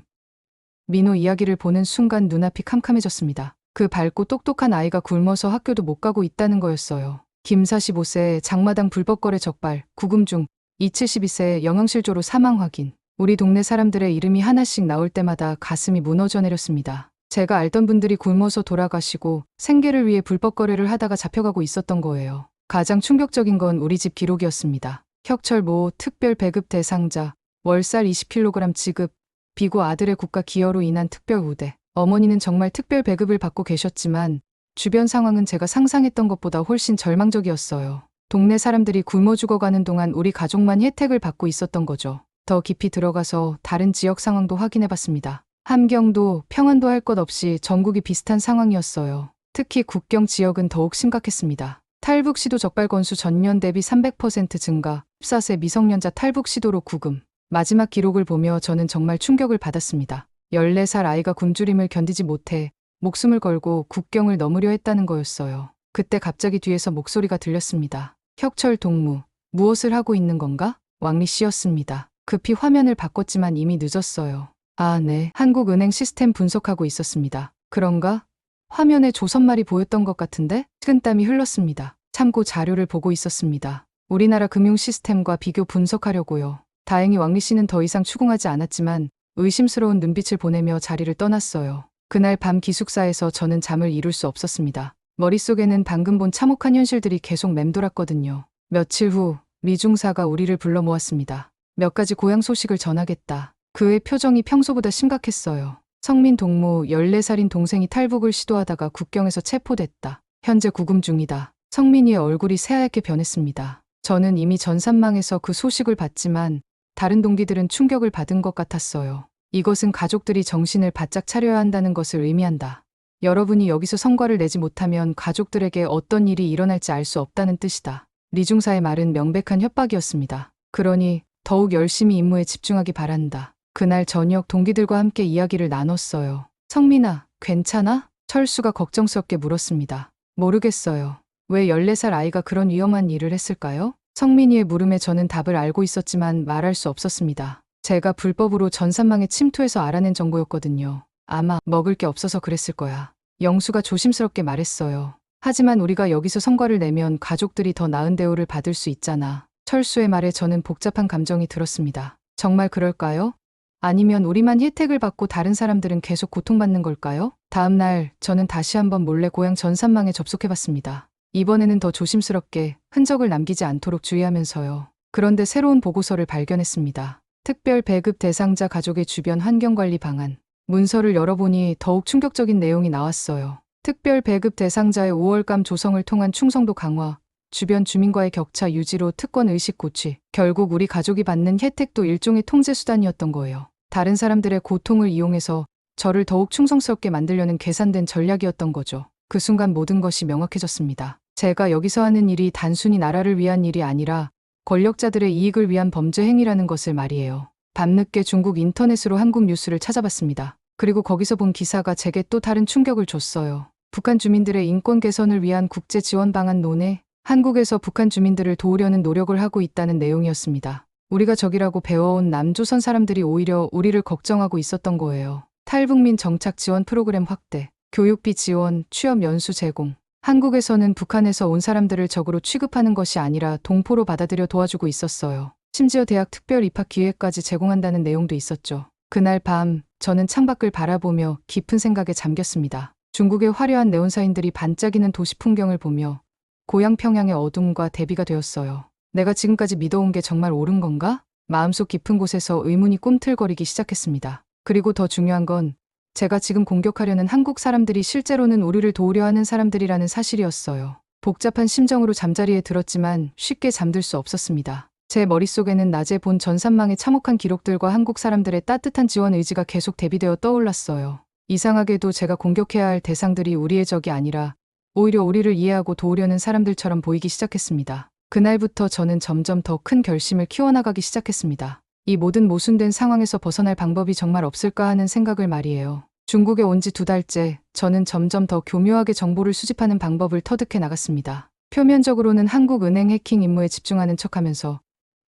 민호 이야기를 보는 순간 눈앞이 캄캄해졌습니다. 그 밝고 똑똑한 아이가 굶어서 학교도 못 가고 있다는 거였어요. 김 45세 장마당 불법거래 적발, 구금 중, 이 72세 영양실조로 사망 확인. 우리 동네 사람들의 이름이 하나씩 나올 때마다 가슴이 무너져 내렸습니다. 제가 알던 분들이 굶어서 돌아가시고 생계를 위해 불법거래를 하다가 잡혀가고 있었던 거예요. 가장 충격적인 건 우리 집 기록이었습니다. 혁철모 특별 배급 대상자, 월살 20kg 지급, 비고 아들의 국가 기여로 인한 특별 우대. 어머니는 정말 특별 배급을 받고 계셨지만 주변 상황은 제가 상상했던 것보다 훨씬 절망적이었어요. 동네 사람들이 굶어 죽어가는 동안 우리 가족만 혜택을 받고 있었던 거죠. 더 깊이 들어가서 다른 지역 상황도 확인해봤습니다. 함경도, 평안도 할 것 없이 전국이 비슷한 상황이었어요. 특히 국경 지역은 더욱 심각했습니다. 탈북 시도 적발 건수 전년 대비 300% 증가, 14세 미성년자 탈북 시도로 구금. 마지막 기록을 보며 저는 정말 충격을 받았습니다. 14살 아이가 굶주림을 견디지 못해 목숨을 걸고 국경을 넘으려 했다는 거였어요. 그때 갑자기 뒤에서 목소리가 들렸습니다. 혁철 동무, 무엇을 하고 있는 건가? 왕리 씨였습니다. 급히 화면을 바꿨지만 이미 늦었어요. 아, 네. 한국은행 시스템 분석하고 있었습니다. 그런가? 화면에 조선말이 보였던 것 같은데? 식은땀이 흘렀습니다. 참고 자료를 보고 있었습니다. 우리나라 금융 시스템과 비교 분석하려고요. 다행히 왕리 씨는 더 이상 추궁하지 않았지만 의심스러운 눈빛을 보내며 자리를 떠났어요. 그날 밤 기숙사에서 저는 잠을 이룰 수 없었습니다. 머릿속에는 방금 본 참혹한 현실들이 계속 맴돌았거든요. 며칠 후 미중사가 우리를 불러 모았습니다. 몇 가지 고향 소식을 전하겠다. 그의 표정이 평소보다 심각했어요. 성민 동무 14살인 동생이 탈북을 시도하다가 국경에서 체포됐다. 현재 구금 중이다. 성민이의 얼굴이 새하얗게 변했습니다. 저는 이미 전산망에서 그 소식을 봤지만 다른 동기들은 충격을 받은 것 같았어요. 이것은 가족들이 정신을 바짝 차려야 한다는 것을 의미한다. 여러분이 여기서 성과를 내지 못하면 가족들에게 어떤 일이 일어날지 알 수 없다는 뜻이다. 리중사의 말은 명백한 협박이었습니다. 그러니 더욱 열심히 임무에 집중하기 바란다. 그날 저녁 동기들과 함께 이야기를 나눴어요. 성민아, 괜찮아? 철수가 걱정스럽게 물었습니다. 모르겠어요. 왜 14살 아이가 그런 위험한 일을 했을까요? 성민이의 물음에 저는 답을 알고 있었지만 말할 수 없었습니다. 제가 불법으로 전산망에 침투해서 알아낸 정보였거든요. 아마 먹을 게 없어서 그랬을 거야. 영수가 조심스럽게 말했어요. 하지만 우리가 여기서 성과를 내면 가족들이 더 나은 대우를 받을 수 있잖아. 철수의 말에 저는 복잡한 감정이 들었습니다. 정말 그럴까요? 아니면 우리만 혜택을 받고 다른 사람들은 계속 고통받는 걸까요? 다음 날 저는 다시 한번 몰래 고향 전산망에 접속해봤습니다. 이번에는 더 조심스럽게 흔적을 남기지 않도록 주의하면서요. 그런데 새로운 보고서를 발견했습니다. 특별 배급 대상자 가족의 주변 환경관리 방안. 문서를 열어보니 더욱 충격적인 내용이 나왔어요. 특별 배급 대상자의 우월감 조성을 통한 충성도 강화, 주변 주민과의 격차 유지로 특권 의식 고취. 결국 우리 가족이 받는 혜택도 일종의 통제 수단이었던 거예요. 다른 사람들의 고통을 이용해서 저를 더욱 충성스럽게 만들려는 계산된 전략이었던 거죠. 그 순간 모든 것이 명확해졌습니다. 제가 여기서 하는 일이 단순히 나라를 위한 일이 아니라 권력자들의 이익을 위한 범죄 행위라는 것을 말이에요. 밤늦게 중국 인터넷으로 한국 뉴스를 찾아봤습니다. 그리고 거기서 본 기사가 제게 또 다른 충격을 줬어요. 북한 주민들의 인권 개선을 위한 국제 지원 방안 논의, 한국에서 북한 주민들을 도우려는 노력을 하고 있다는 내용이었습니다. 우리가 적이라고 배워온 남조선 사람들이 오히려 우리를 걱정하고 있었던 거예요. 탈북민 정착 지원 프로그램 확대, 교육비 지원, 취업 연수 제공. 한국에서는 북한에서 온 사람들을 적으로 취급하는 것이 아니라 동포로 받아들여 도와주고 있었어요. 심지어 대학 특별 입학 기회까지 제공한다는 내용도 있었죠. 그날 밤 저는 창밖을 바라보며 깊은 생각에 잠겼습니다. 중국의 화려한 네온사인들이 반짝이는 도시 풍경을 보며 고향 평양의 어둠과 대비가 되었어요. 내가 지금까지 믿어온 게 정말 옳은 건가? 마음속 깊은 곳에서 의문이 꿈틀거리기 시작했습니다. 그리고 더 중요한 건 제가 지금 공격하려는 한국 사람들이 실제로는 우리를 도우려 하는 사람들이라는 사실이었어요. 복잡한 심정으로 잠자리에 들었지만 쉽게 잠들 수 없었습니다. 제 머릿속에는 낮에 본 전산망의 참혹한 기록들과 한국 사람들의 따뜻한 지원 의지가 계속 대비되어 떠올랐어요. 이상하게도 제가 공격해야 할 대상들이 우리의 적이 아니라 오히려 우리를 이해하고 도우려는 사람들처럼 보이기 시작했습니다. 그날부터 저는 점점 더 큰 결심을 키워나가기 시작했습니다. 이 모든 모순된 상황에서 벗어날 방법이 정말 없을까 하는 생각을 말이에요. 중국에 온 지 2달째 저는 점점 더 교묘하게 정보를 수집하는 방법을 터득해 나갔습니다. 표면적으로는 한국은행 해킹 임무에 집중하는 척하면서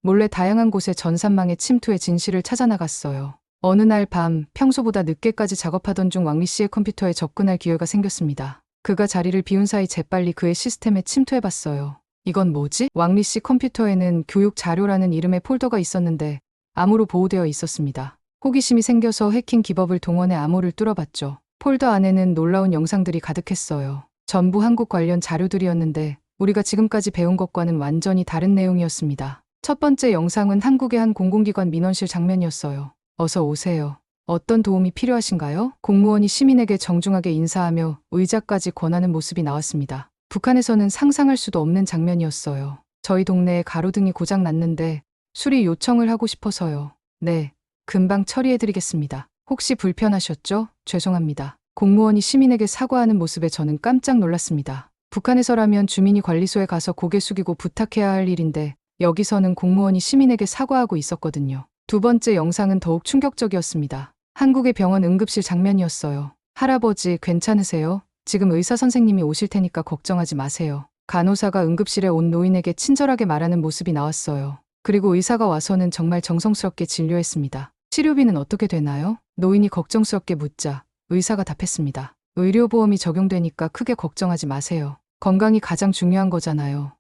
몰래 다양한 곳에 전산망의 침투의 진실을 찾아 나갔어요. 어느 날 밤 평소보다 늦게까지 작업하던 중 왕리 씨의 컴퓨터에 접근할 기회가 생겼습니다. 그가 자리를 비운 사이 재빨리 그의 시스템에 침투해봤어요. 이건 뭐지? 왕리 씨 컴퓨터에는 교육 자료라는 이름의 폴더가 있었는데 암호로 보호되어 있었습니다. 호기심이 생겨서 해킹 기법을 동원해 암호를 뚫어봤죠. 폴더 안에는 놀라운 영상들이 가득했어요. 전부 한국 관련 자료들이었는데 우리가 지금까지 배운 것과는 완전히 다른 내용이었습니다. 첫 번째 영상은 한국의 한 공공기관 민원실 장면이었어요. 어서 오세요. 어떤 도움이 필요하신가요? 공무원이 시민에게 정중하게 인사하며 의자까지 권하는 모습이 나왔습니다. 북한에서는 상상할 수도 없는 장면이었어요. 저희 동네에 가로등이 고장 났는데 수리 요청을 하고 싶어서요. 네, 금방 처리해드리겠습니다. 혹시 불편하셨죠? 죄송합니다. 공무원이 시민에게 사과하는 모습에 저는 깜짝 놀랐습니다. 북한에서라면 주민이 관리소에 가서 고개 숙이고 부탁해야 할 일인데 여기서는 공무원이 시민에게 사과하고 있었거든요. 두 번째 영상은 더욱 충격적이었습니다. 한국의 병원 응급실 장면이었어요. 할아버지 괜찮으세요? 지금 의사 선생님이 오실 테니까 걱정하지 마세요. 간호사가 응급실에 온 노인에게 친절하게 말하는 모습이 나왔어요. 그리고 의사가 와서는 정말 정성스럽게 진료했습니다. 치료비는 어떻게 되나요? 노인이 걱정스럽게 묻자 의사가 답했습니다. 의료보험이 적용되니까 크게 걱정하지 마세요. 건강이 가장 중요한 거잖아요.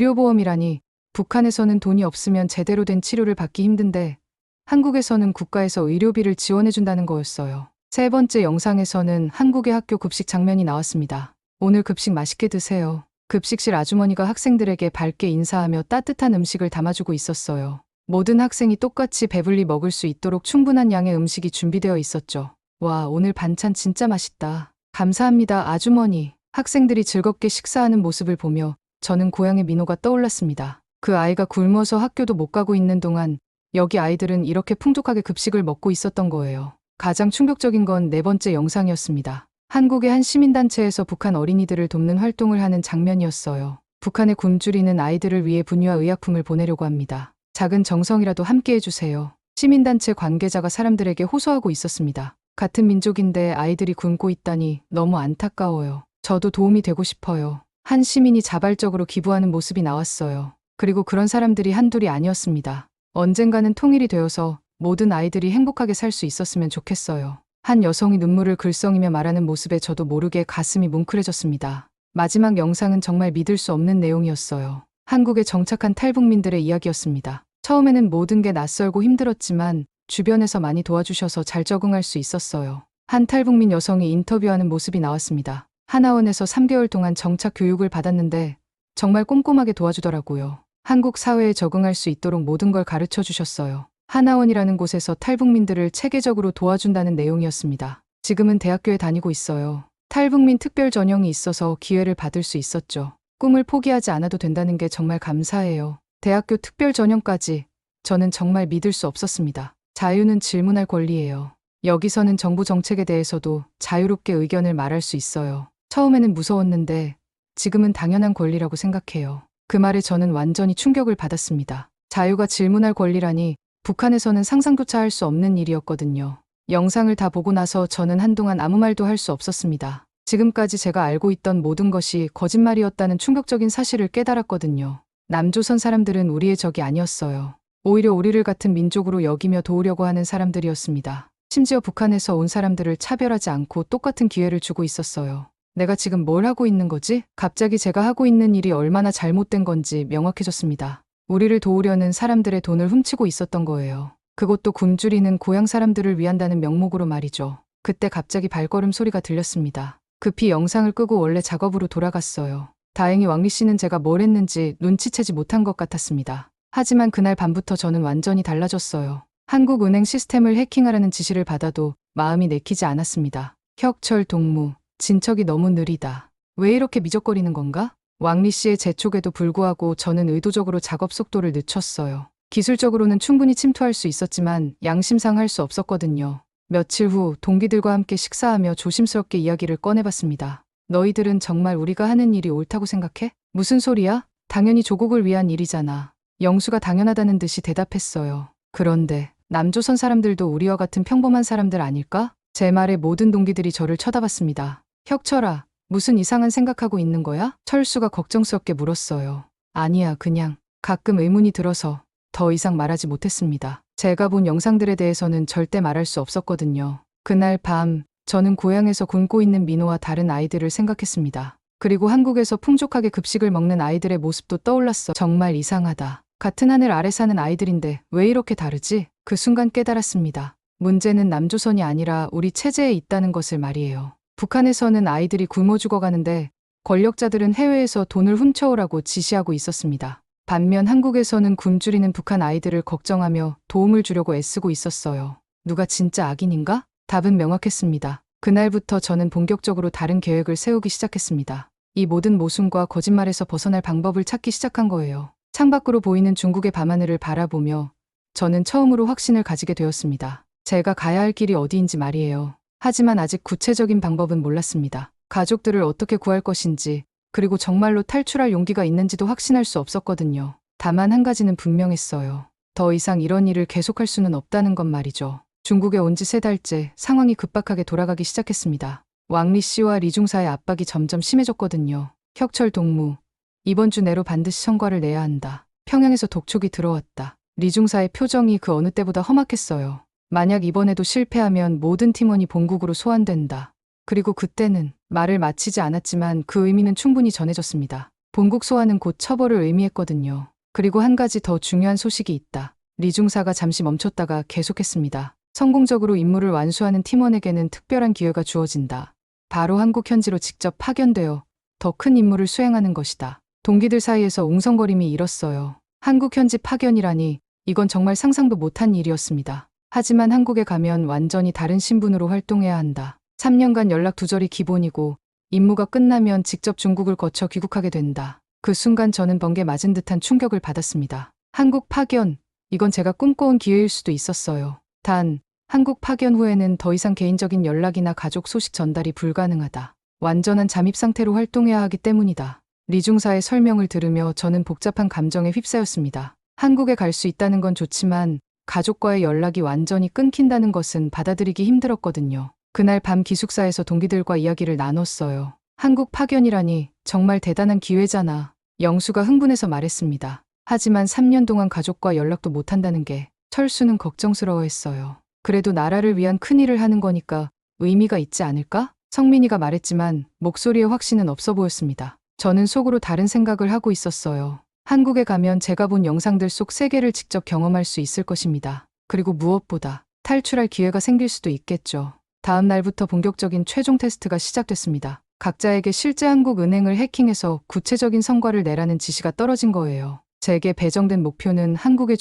의료보험이라니 북한에서는 돈이 없으면 제대로 된 치료를 받기 힘든데 한국에서는 국가에서 의료비를 지원해준다는 거였어요. 세 번째 영상에서는 한국의 학교 급식 장면이 나왔습니다. 오늘 급식 맛있게 드세요. 급식실 아주머니가 학생들에게 밝게 인사하며 따뜻한 음식을 담아주고 있었어요. 모든 학생이 똑같이 배불리 먹을 수 있도록 충분한 양의 음식이 준비되어 있었죠. 와, 오늘 반찬 진짜 맛있다. 감사합니다, 아주머니. 학생들이 즐겁게 식사하는 모습을 보며 저는 고향의 민호가 떠올랐습니다. 그 아이가 굶어서 학교도 못 가고 있는 동안 여기 아이들은 이렇게 풍족하게 급식을 먹고 있었던 거예요. 가장 충격적인 건 네 번째 영상이었습니다. 한국의 한 시민단체에서 북한 어린이들을 돕는 활동을 하는 장면이었어요. 북한에 굶주리는 아이들을 위해 분유와 의약품을 보내려고 합니다. 작은 정성이라도 함께 해주세요. 시민단체 관계자가 사람들에게 호소하고 있었습니다. 같은 민족인데 아이들이 굶고 있다니 너무 안타까워요. 저도 도움이 되고 싶어요. 한 시민이 자발적으로 기부하는 모습이 나왔어요. 그리고 그런 사람들이 한둘이 아니었습니다. 언젠가는 통일이 되어서 모든 아이들이 행복하게 살 수 있었으면 좋겠어요. 한 여성이 눈물을 글썽이며 말하는 모습에 저도 모르게 가슴이 뭉클해졌습니다. 마지막 영상은 정말 믿을 수 없는 내용이었어요. 한국에 정착한 탈북민들의 이야기였습니다. 처음에는 모든 게 낯설고 힘들었지만 주변에서 많이 도와주셔서 잘 적응할 수 있었어요. 한 탈북민 여성이 인터뷰하는 모습이 나왔습니다. 하나원에서 3개월 동안 정착 교육을 받았는데 정말 꼼꼼하게 도와주더라고요. 한국 사회에 적응할 수 있도록 모든 걸 가르쳐 주셨어요. 하나원이라는 곳에서 탈북민들을 체계적으로 도와준다는 내용이었습니다. 지금은 대학교에 다니고 있어요. 탈북민 특별 전형이 있어서 기회를 받을 수 있었죠. 꿈을 포기하지 않아도 된다는 게 정말 감사해요. 대학교 특별 전형까지. 저는 정말 믿을 수 없었습니다. 자유는 질문할 권리예요. 여기서는 정부 정책에 대해서도 자유롭게 의견을 말할 수 있어요. 처음에는 무서웠는데 지금은 당연한 권리라고 생각해요. 그 말에 저는 완전히 충격을 받았습니다. 자유가 질문할 권리라니 북한에서는 상상조차 할 수 없는 일이었거든요. 영상을 다 보고 나서 저는 한동안 아무 말도 할 수 없었습니다. 지금까지 제가 알고 있던 모든 것이 거짓말이었다는 충격적인 사실을 깨달았거든요. 남조선 사람들은 우리의 적이 아니었어요. 오히려 우리를 같은 민족으로 여기며 도우려고 하는 사람들이었습니다. 심지어 북한에서 온 사람들을 차별하지 않고 똑같은 기회를 주고 있었어요. 내가 지금 뭘 하고 있는 거지? 갑자기 제가 하고 있는 일이 얼마나 잘못된 건지 명확해졌습니다. 우리를 도우려는 사람들의 돈을 훔치고 있었던 거예요. 그것도 굶주리는 고향 사람들을 위한다는 명목으로 말이죠. 그때 갑자기 발걸음 소리가 들렸습니다. 급히 영상을 끄고 원래 작업으로 돌아갔어요. 다행히 왕리 씨는 제가 뭘 했는지 눈치채지 못한 것 같았습니다. 하지만 그날 밤부터 저는 완전히 달라졌어요. 한국은행 시스템을 해킹하라는 지시를 받아도 마음이 내키지 않았습니다. 혁철 동무, 진척이 너무 느리다. 왜 이렇게 미적거리는 건가? 왕리 씨의 재촉에도 불구하고 저는 의도적으로 작업 속도를 늦췄어요. 기술적으로는 충분히 침투할 수 있었지만 양심상 할 수 없었거든요. 며칠 후 동기들과 함께 식사하며 조심스럽게 이야기를 꺼내봤습니다. 너희들은 정말 우리가 하는 일이 옳다고 생각해? 무슨 소리야? 당연히 조국을 위한 일이잖아. 영수가 당연하다는 듯이 대답했어요. 그런데 남조선 사람들도 우리와 같은 평범한 사람들 아닐까? 제 말에 모든 동기들이 저를 쳐다봤습니다. 혁철아, 무슨 이상한 생각하고 있는 거야? 철수가 걱정스럽게 물었어요. 아니야, 그냥 가끔 의문이 들어서 더 이상 말하지 못했습니다. 제가 본 영상들에 대해서는 절대 말할 수 없었거든요. 그날 밤 저는 고향에서 굶고 있는 민호와 다른 아이들을 생각했습니다. 그리고 한국에서 풍족하게 급식을 먹는 아이들의 모습도 떠올랐어. 정말 이상하다. 같은 하늘 아래 사는 아이들인데 왜 이렇게 다르지? 그 순간 깨달았습니다. 문제는 남조선이 아니라 우리 체제에 있다는 것을 말이에요. 북한에서는 아이들이 굶어 죽어가는데 권력자들은 해외에서 돈을 훔쳐오라고 지시하고 있었습니다. 반면 한국에서는 굶주리는 북한 아이들을 걱정하며 도움을 주려고 애쓰고 있었어요. 누가 진짜 악인인가? 답은 명확했습니다. 그날부터 저는 본격적으로 다른 계획을 세우기 시작했습니다. 이 모든 모순과 거짓말에서 벗어날 방법을 찾기 시작한 거예요. 창밖으로 보이는 중국의 밤하늘을 바라보며 저는 처음으로 확신을 가지게 되었습니다. 제가 가야 할 길이 어디인지 말이에요. 하지만 아직 구체적인 방법은 몰랐습니다. 가족들을 어떻게 구할 것인지, 그리고 정말로 탈출할 용기가 있는지도 확신할 수 없었거든요. 다만 한 가지는 분명했어요. 더 이상 이런 일을 계속할 수는 없다는 것 말이죠. 중국에 온 지 3달째 상황이 급박하게 돌아가기 시작했습니다. 왕리 씨와 리중사의 압박이 점점 심해졌거든요. 혁철 동무, 이번 주 내로 반드시 성과를 내야 한다. 평양에서 독촉이 들어왔다. 리중사의 표정이 그 어느 때보다 험악했어요. 만약 이번에도 실패하면 모든 팀원이 본국으로 소환된다. 그리고 그때는 말을 마치지 않았지만 그 의미는 충분히 전해졌습니다. 본국 소환은 곧 처벌을 의미했거든요. 그리고 한 가지 더 중요한 소식이 있다. 리중사가 잠시 멈췄다가 계속했습니다. 성공적으로 임무를 완수하는 팀원에게는 특별한 기회가 주어진다. 바로 한국 현지로 직접 파견되어 더 큰 임무를 수행하는 것이다. 동기들 사이에서 웅성거림이 일었어요. 한국 현지 파견이라니 이건 정말 상상도 못한 일이었습니다. 하지만 한국에 가면 완전히 다른 신분으로 활동해야 한다. 3년간 연락 두절이 기본이고 임무가 끝나면 직접 중국을 거쳐 귀국하게 된다. 그 순간 저는 번개 맞은 듯한 충격을 받았습니다. 한국 파견, 이건 제가 꿈꿔온 기회일 수도 있었어요. 단, 한국 파견 후에는 더 이상 개인적인 연락이나 가족 소식 전달이 불가능하다. 완전한 잠입 상태로 활동해야 하기 때문이다. 리중사의 설명을 들으며 저는 복잡한 감정에 휩싸였습니다. 한국에 갈 수 있다는 건 좋지만 가족과의 연락이 완전히 끊긴다는 것은 받아들이기 힘들었거든요. 그날 밤 기숙사에서 동기들과 이야기를 나눴어요. 한국 파견이라니 정말 대단한 기회잖아. 영수가 흥분해서 말했습니다. 하지만 3년 동안 가족과 연락도 못한다는 게 철수는 걱정스러워했어요. 그래도 나라를 위한 큰일을 하는 거니까 의미가 있지 않을까? 성민이가 말했지만 목소리에 확신은 없어 보였습니다. 저는 속으로 다른 생각을 하고 있었어요. 한국에 가면 제가 본 영상들 속 세계를 직접 경험할 수 있을 것입니다. 그리고 무엇보다 탈출할 기회가 생길 수도 있겠죠. 다음 날부터 본격적인 최종 테스트가 시작됐습니다. 각자에게 실제 한국은행을 해킹해서 구체적인 성과를 내라는 지시가 떨어진 거예요. 제게 배정된 목표는 한국의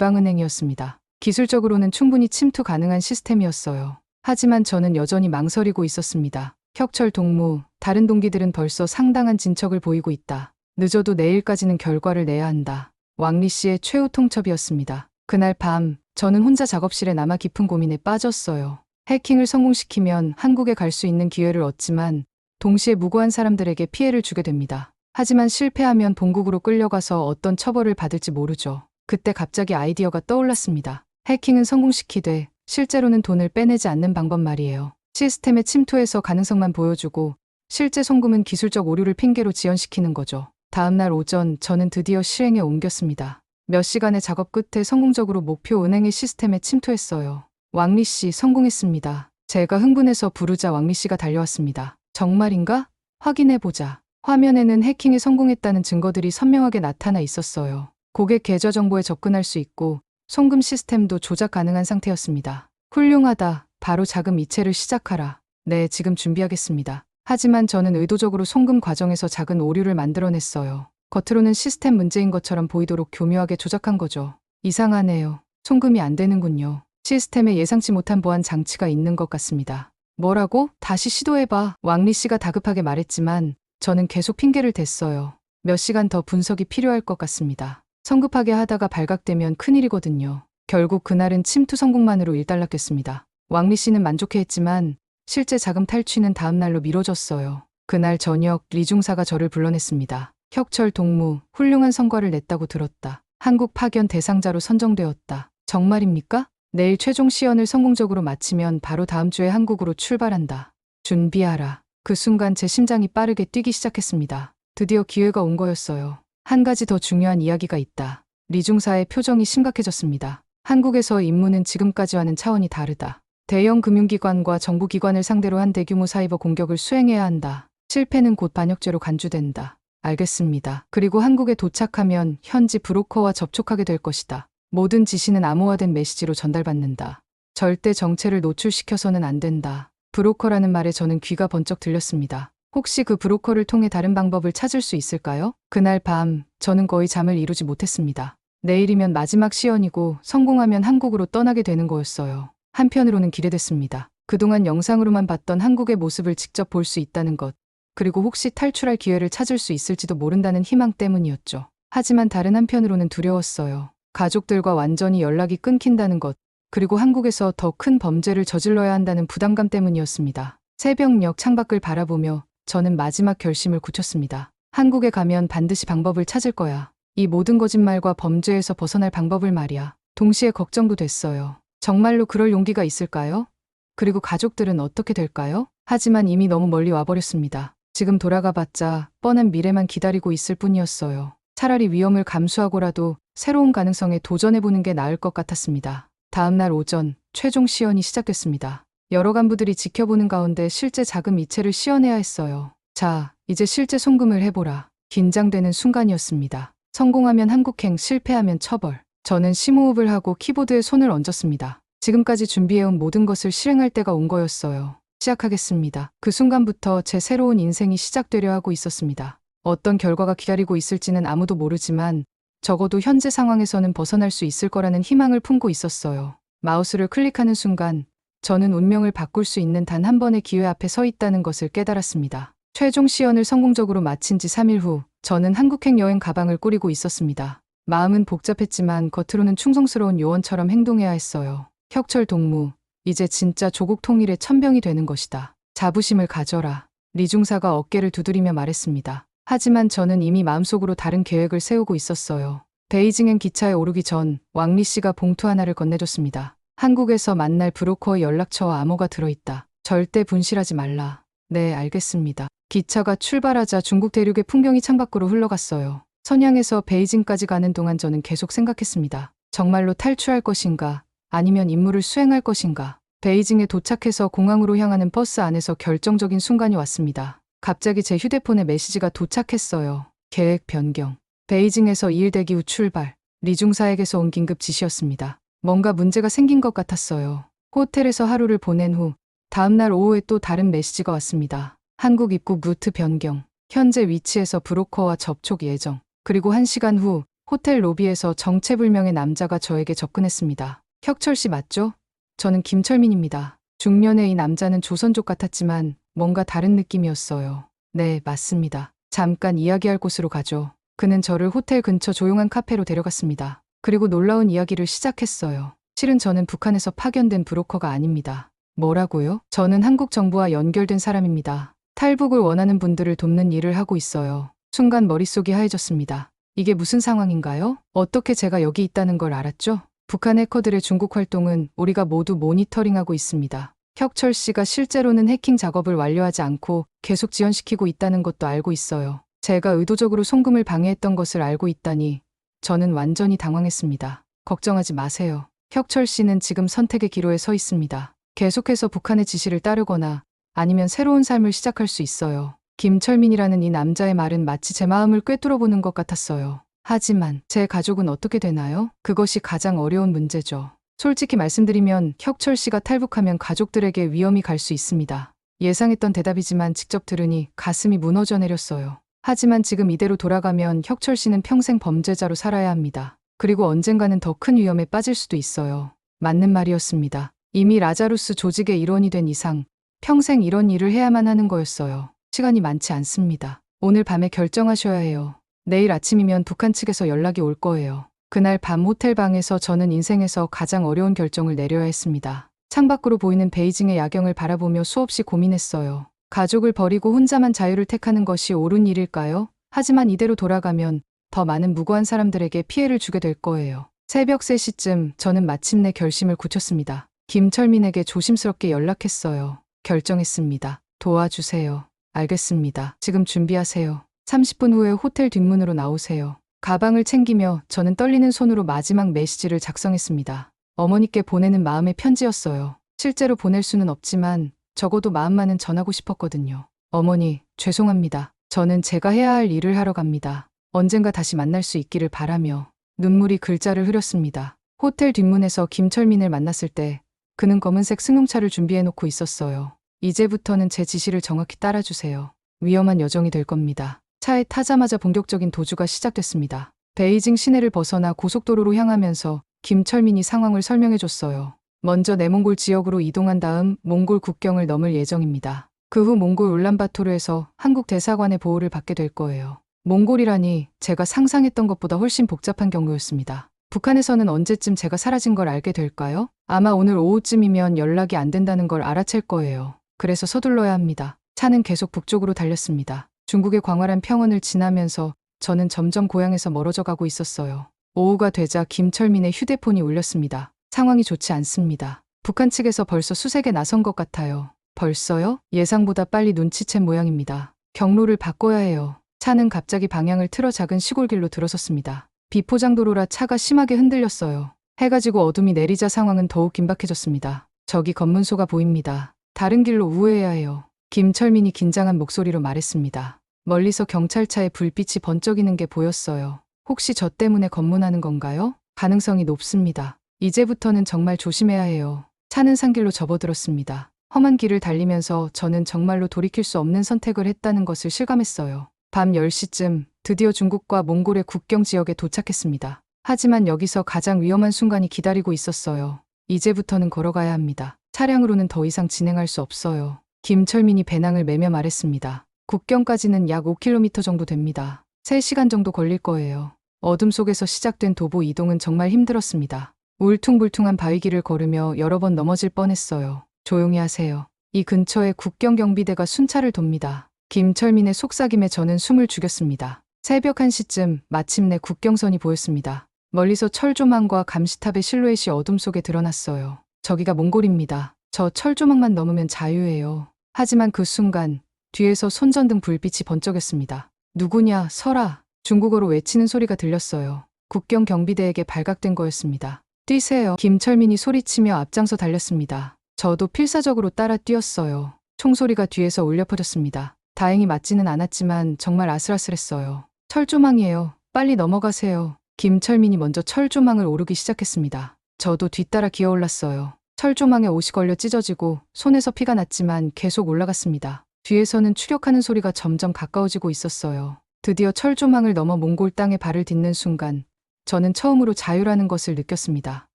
중소지방은행이었습니다. 기술적으로는 충분히 침투 가능한 시스템이었어요. 하지만 저는 여전히 망설이고 있었습니다. 혁철 동무, 다른 동기들은 벌써 상당한 진척을 보이고 있다. 늦어도 내일까지는 결과를 내야 한다. 왕리 씨의 최후 통첩이었습니다. 그날 밤, 저는 혼자 작업실에 남아 깊은 고민에 빠졌어요. 해킹을 성공시키면 한국에 갈 수 있는 기회를 얻지만 동시에 무고한 사람들에게 피해를 주게 됩니다. 하지만 실패하면 본국으로 끌려가서 어떤 처벌을 받을지 모르죠. 그때 갑자기 아이디어가 떠올랐습니다. 해킹은 성공시키되 실제로는 돈을 빼내지 않는 방법 말이에요. 시스템에 침투해서 가능성만 보여주고 실제 송금은 기술적 오류를 핑계로 지연시키는 거죠. 다음날 오전 저는 드디어 실행에 옮겼습니다. 몇 시간의 작업 끝에 성공적으로 목표 은행의 시스템에 침투했어요. 왕리 씨 성공했습니다. 제가 흥분해서 부르자 왕리 씨가 달려왔습니다. 정말인가? 확인해보자. 화면에는 해킹에 성공했다는 증거들이 선명하게 나타나 있었어요. 고객 계좌 정보에 접근할 수 있고 송금 시스템도 조작 가능한 상태였습니다. 훌륭하다. 바로 자금 이체를 시작하라. 네, 지금 준비하겠습니다. 하지만 저는 의도적으로 송금 과정에서 작은 오류를 만들어냈어요. 겉으로는 시스템 문제인 것처럼 보이도록 교묘하게 조작한 거죠. 이상하네요. 송금이 안 되는군요. 시스템에 예상치 못한 보안 장치가 있는 것 같습니다. 뭐라고? 다시 시도해봐. 왕리 씨가 다급하게 말했지만 저는 계속 핑계를 댔어요. 몇 시간 더 분석이 필요할 것 같습니다. 성급하게 하다가 발각되면 큰일이거든요. 결국 그날은 침투 성공만으로 일단락됐습니다. 왕리 씨는 만족해했지만 실제 자금 탈취는 다음 날로 미뤄졌어요. 그날 저녁 리중사가 저를 불러냈습니다. 혁철 동무, 훌륭한 성과를 냈다고 들었다. 한국 파견 대상자로 선정되었다. 정말입니까? 내일 최종 시연을 성공적으로 마치면 바로 다음 주에 한국으로 출발한다. 준비하라. 그 순간 제 심장이 빠르게 뛰기 시작했습니다. 드디어 기회가 온 거였어요. 한 가지 더 중요한 이야기가 있다. 리중사의 표정이 심각해졌습니다. 한국에서 임무는 지금까지와는 차원이 다르다. 대형 금융기관과 정부기관을 상대로 한 대규모 사이버 공격을 수행해야 한다. 실패는 곧 반역죄로 간주된다. 알겠습니다. 그리고 한국에 도착하면 현지 브로커와 접촉하게 될 것이다. 모든 지시는 암호화된 메시지로 전달받는다. 절대 정체를 노출시켜서는 안 된다. 브로커라는 말에 저는 귀가 번쩍 들렸습니다. 혹시 그 브로커를 통해 다른 방법을 찾을 수 있을까요? 그날 밤 저는 거의 잠을 이루지 못했습니다. 내일이면 마지막 시연이고 성공하면 한국으로 떠나게 되는 거였어요. 한편으로는 기대됐습니다. 그동안 영상으로만 봤던 한국의 모습을 직접 볼 수 있다는 것, 그리고 혹시 탈출할 기회를 찾을 수 있을지도 모른다는 희망 때문이었죠. 하지만 다른 한편으로는 두려웠어요. 가족들과 완전히 연락이 끊긴다는 것, 그리고 한국에서 더 큰 범죄를 저질러야 한다는 부담감 때문이었습니다. 새벽녘 창밖을 바라보며 저는 마지막 결심을 굳혔습니다. 한국에 가면 반드시 방법을 찾을 거야. 이 모든 거짓말과 범죄에서 벗어날 방법을 말이야. 동시에 걱정도 됐어요. 정말로 그럴 용기가 있을까요? 그리고 가족들은 어떻게 될까요? 하지만 이미 너무 멀리 와버렸습니다. 지금 돌아가봤자 뻔한 미래만 기다리고 있을 뿐이었어요. 차라리 위험을 감수하고라도 새로운 가능성에 도전해보는 게 나을 것 같았습니다. 다음날 오전, 최종 시연이 시작됐습니다. 여러 간부들이 지켜보는 가운데 실제 자금 이체를 시연해야 했어요. 자, 이제 실제 송금을 해보라. 긴장되는 순간이었습니다. 성공하면 한국행, 실패하면 처벌. 저는 심호흡을 하고 키보드에 손을 얹었습니다. 지금까지 준비해온 모든 것을 실행할 때가 온 거였어요. 시작하겠습니다. 그 순간부터 제 새로운 인생이 시작되려 하고 있었습니다. 어떤 결과가 기다리고 있을지는 아무도 모르지만 적어도 현재 상황에서는 벗어날 수 있을 거라는 희망을 품고 있었어요. 마우스를 클릭하는 순간 저는 운명을 바꿀 수 있는 단 한 번의 기회 앞에 서 있다는 것을 깨달았습니다. 최종 시연을 성공적으로 마친 지 3일 후 저는 한국행 여행 가방을 꾸리고 있었습니다. 마음은 복잡했지만 겉으로는 충성스러운 요원처럼 행동해야 했어요. 혁철 동무, 이제 진짜 조국 통일의 천병이 되는 것이다. 자부심을 가져라. 리중사가 어깨를 두드리며 말했습니다. 하지만 저는 이미 마음속으로 다른 계획을 세우고 있었어요. 베이징행 기차에 오르기 전 왕리 씨가 봉투 하나를 건네줬습니다. 한국에서 만날 브로커의 연락처와 암호가 들어있다. 절대 분실하지 말라. 네, 알겠습니다. 기차가 출발하자 중국 대륙의 풍경이 창밖으로 흘러갔어요. 선양에서 베이징까지 가는 동안 저는 계속 생각했습니다. 정말로 탈출할 것인가? 아니면 임무를 수행할 것인가? 베이징에 도착해서 공항으로 향하는 버스 안에서 결정적인 순간이 왔습니다. 갑자기 제 휴대폰에 메시지가 도착했어요. 계획 변경. 베이징에서 2일 대기 후 출발. 리중사에게서 온 긴급 지시였습니다. 뭔가 문제가 생긴 것 같았어요. 호텔에서 하루를 보낸 후 다음날 오후에 또 다른 메시지가 왔습니다. 한국 입국 루트 변경. 현재 위치에서 브로커와 접촉 예정. 그리고 1시간 후 호텔 로비에서 정체불명의 남자가 저에게 접근했습니다. 혁철 씨 맞죠? 저는 김철민입니다. 중년의 이 남자는 조선족 같았지만 뭔가 다른 느낌이었어요. 네, 맞습니다. 잠깐 이야기할 곳으로 가죠. 그는 저를 호텔 근처 조용한 카페로 데려갔습니다. 그리고 놀라운 이야기를 시작했어요. 실은 저는 북한에서 파견된 브로커가 아닙니다. 뭐라고요? 저는 한국 정부와 연결된 사람입니다. 탈북을 원하는 분들을 돕는 일을 하고 있어요. 순간 머릿속이 하얘졌습니다. 이게 무슨 상황인가요? 어떻게 제가 여기 있다는 걸 알았죠? 북한 해커들의 중국 활동은 우리가 모두 모니터링하고 있습니다. 혁철 씨가 실제로는 해킹 작업을 완료하지 않고 계속 지연시키고 있다는 것도 알고 있어요. 제가 의도적으로 송금을 방해했던 것을 알고 있다니 저는 완전히 당황했습니다. 걱정하지 마세요. 혁철 씨는 지금 선택의 기로에 서 있습니다. 계속해서 북한의 지시를 따르거나 아니면 새로운 삶을 시작할 수 있어요. 김철민이라는 이 남자의 말은 마치 제 마음을 꿰뚫어보는 것 같았어요. 하지만 제 가족은 어떻게 되나요? 그것이 가장 어려운 문제죠. 솔직히 말씀드리면 혁철 씨가 탈북하면 가족들에게 위험이 갈 수 있습니다. 예상했던 대답이지만 직접 들으니 가슴이 무너져 내렸어요. 하지만 지금 이대로 돌아가면 혁철 씨는 평생 범죄자로 살아야 합니다. 그리고 언젠가는 더 큰 위험에 빠질 수도 있어요. 맞는 말이었습니다. 이미 라자루스 조직의 일원이 된 이상 평생 이런 일을 해야만 하는 거였어요. 시간이 많지 않습니다. 오늘 밤에 결정하셔야 해요. 내일 아침이면 북한 측에서 연락이 올 거예요. 그날 밤 호텔 방에서 저는 인생에서 가장 어려운 결정을 내려야 했습니다. 창밖으로 보이는 베이징의 야경을 바라보며 수없이 고민했어요. 가족을 버리고 혼자만 자유를 택하는 것이 옳은 일일까요? 하지만 이대로 돌아가면 더 많은 무고한 사람들에게 피해를 주게 될 거예요. 새벽 3시쯤 저는 마침내 결심을 굳혔습니다. 김철민에게 조심스럽게 연락했어요. 결정했습니다. 도와주세요. 알겠습니다. 지금 준비하세요. 30분 후에 호텔 뒷문으로 나오세요. 가방을 챙기며 저는 떨리는 손으로 마지막 메시지를 작성했습니다. 어머니께 보내는 마음의 편지였어요. 실제로 보낼 수는 없지만 적어도 마음만은 전하고 싶었거든요. 어머니, 죄송합니다. 저는 제가 해야 할 일을 하러 갑니다. 언젠가 다시 만날 수 있기를 바라며 눈물이 글자를 흐렸습니다. 호텔 뒷문에서 김철민을 만났을 때 그는 검은색 승용차를 준비해놓고 있었어요. 이제부터는 제 지시를 정확히 따라주세요. 위험한 여정이 될 겁니다. 차에 타자마자 본격적인 도주가 시작됐습니다. 베이징 시내를 벗어나 고속도로로 향하면서 김철민이 상황을 설명해줬어요. 먼저 내몽골 지역으로 이동한 다음 몽골 국경을 넘을 예정입니다. 그 후 몽골 울란바토르에서 한국 대사관의 보호를 받게 될 거예요. 몽골이라니 제가 상상했던 것보다 훨씬 복잡한 경로였습니다. 북한에서는 언제쯤 제가 사라진 걸 알게 될까요? 아마 오늘 오후쯤이면 연락이 안 된다는 걸 알아챌 거예요. 그래서 서둘러야 합니다. 차는 계속 북쪽으로 달렸습니다. 중국의 광활한 평원을 지나면서 저는 점점 고향에서 멀어져 가고 있었어요. 오후가 되자 김철민의 휴대폰이 울렸습니다. 상황이 좋지 않습니다. 북한 측에서 벌써 수색에 나선 것 같아요. 벌써요? 예상보다 빨리 눈치챈 모양입니다. 경로를 바꿔야 해요. 차는 갑자기 방향을 틀어 작은 시골길로 들어섰습니다. 비포장도로라 차가 심하게 흔들렸어요. 해가 지고 어둠이 내리자 상황은 더욱 긴박해졌습니다. 저기 검문소가 보입니다. 다른 길로 우회해야 해요. 김철민이 긴장한 목소리로 말했습니다. 멀리서 경찰차의 불빛이 번쩍이는 게 보였어요. 혹시 저 때문에 검문하는 건가요? 가능성이 높습니다. 이제부터는 정말 조심해야 해요. 차는 산길로 접어들었습니다. 험한 길을 달리면서 저는 정말로 돌이킬 수 없는 선택을 했다는 것을 실감했어요. 밤 10시쯤 드디어 중국과 몽골의 국경 지역에 도착했습니다. 하지만 여기서 가장 위험한 순간이 기다리고 있었어요. 이제부터는 걸어가야 합니다. 차량으로는 더 이상 진행할 수 없어요. 김철민이 배낭을 매며 말했습니다. 국경까지는 약 5km 정도 됩니다. 3시간 정도 걸릴 거예요. 어둠 속에서 시작된 도보 이동은 정말 힘들었습니다. 울퉁불퉁한 바위길을 걸으며 여러 번 넘어질 뻔했어요. 조용히 하세요. 이 근처에 국경 경비대가 순찰을 돕니다. 김철민의 속삭임에 저는 숨을 죽였습니다. 새벽 1시쯤 마침내 국경선이 보였습니다. 멀리서 철조망과 감시탑의 실루엣이 어둠 속에 드러났어요. 저기가 몽골입니다. 저 철조망만 넘으면 자유예요. 하지만 그 순간 뒤에서 손전등 불빛이 번쩍였습니다. 누구냐, 서라. 중국어로 외치는 소리가 들렸어요. 국경 경비대에게 발각된 거였습니다. 뛰세요. 김철민이 소리치며 앞장서 달렸습니다. 저도 필사적으로 따라 뛰었어요. 총소리가 뒤에서 울려 퍼졌습니다. 다행히 맞지는 않았지만 정말 아슬아슬했어요. 철조망이에요. 빨리 넘어가세요. 김철민이 먼저 철조망을 오르기 시작했습니다. 저도 뒤따라 기어올랐어요. 철조망에 옷이 걸려 찢어지고 손에서 피가 났지만 계속 올라갔습니다. 뒤에서는 추격하는 소리가 점점 가까워지고 있었어요. 드디어 철조망을 넘어 몽골 땅에 발을 딛는 순간 저는 처음으로 자유라는 것을 느꼈습니다.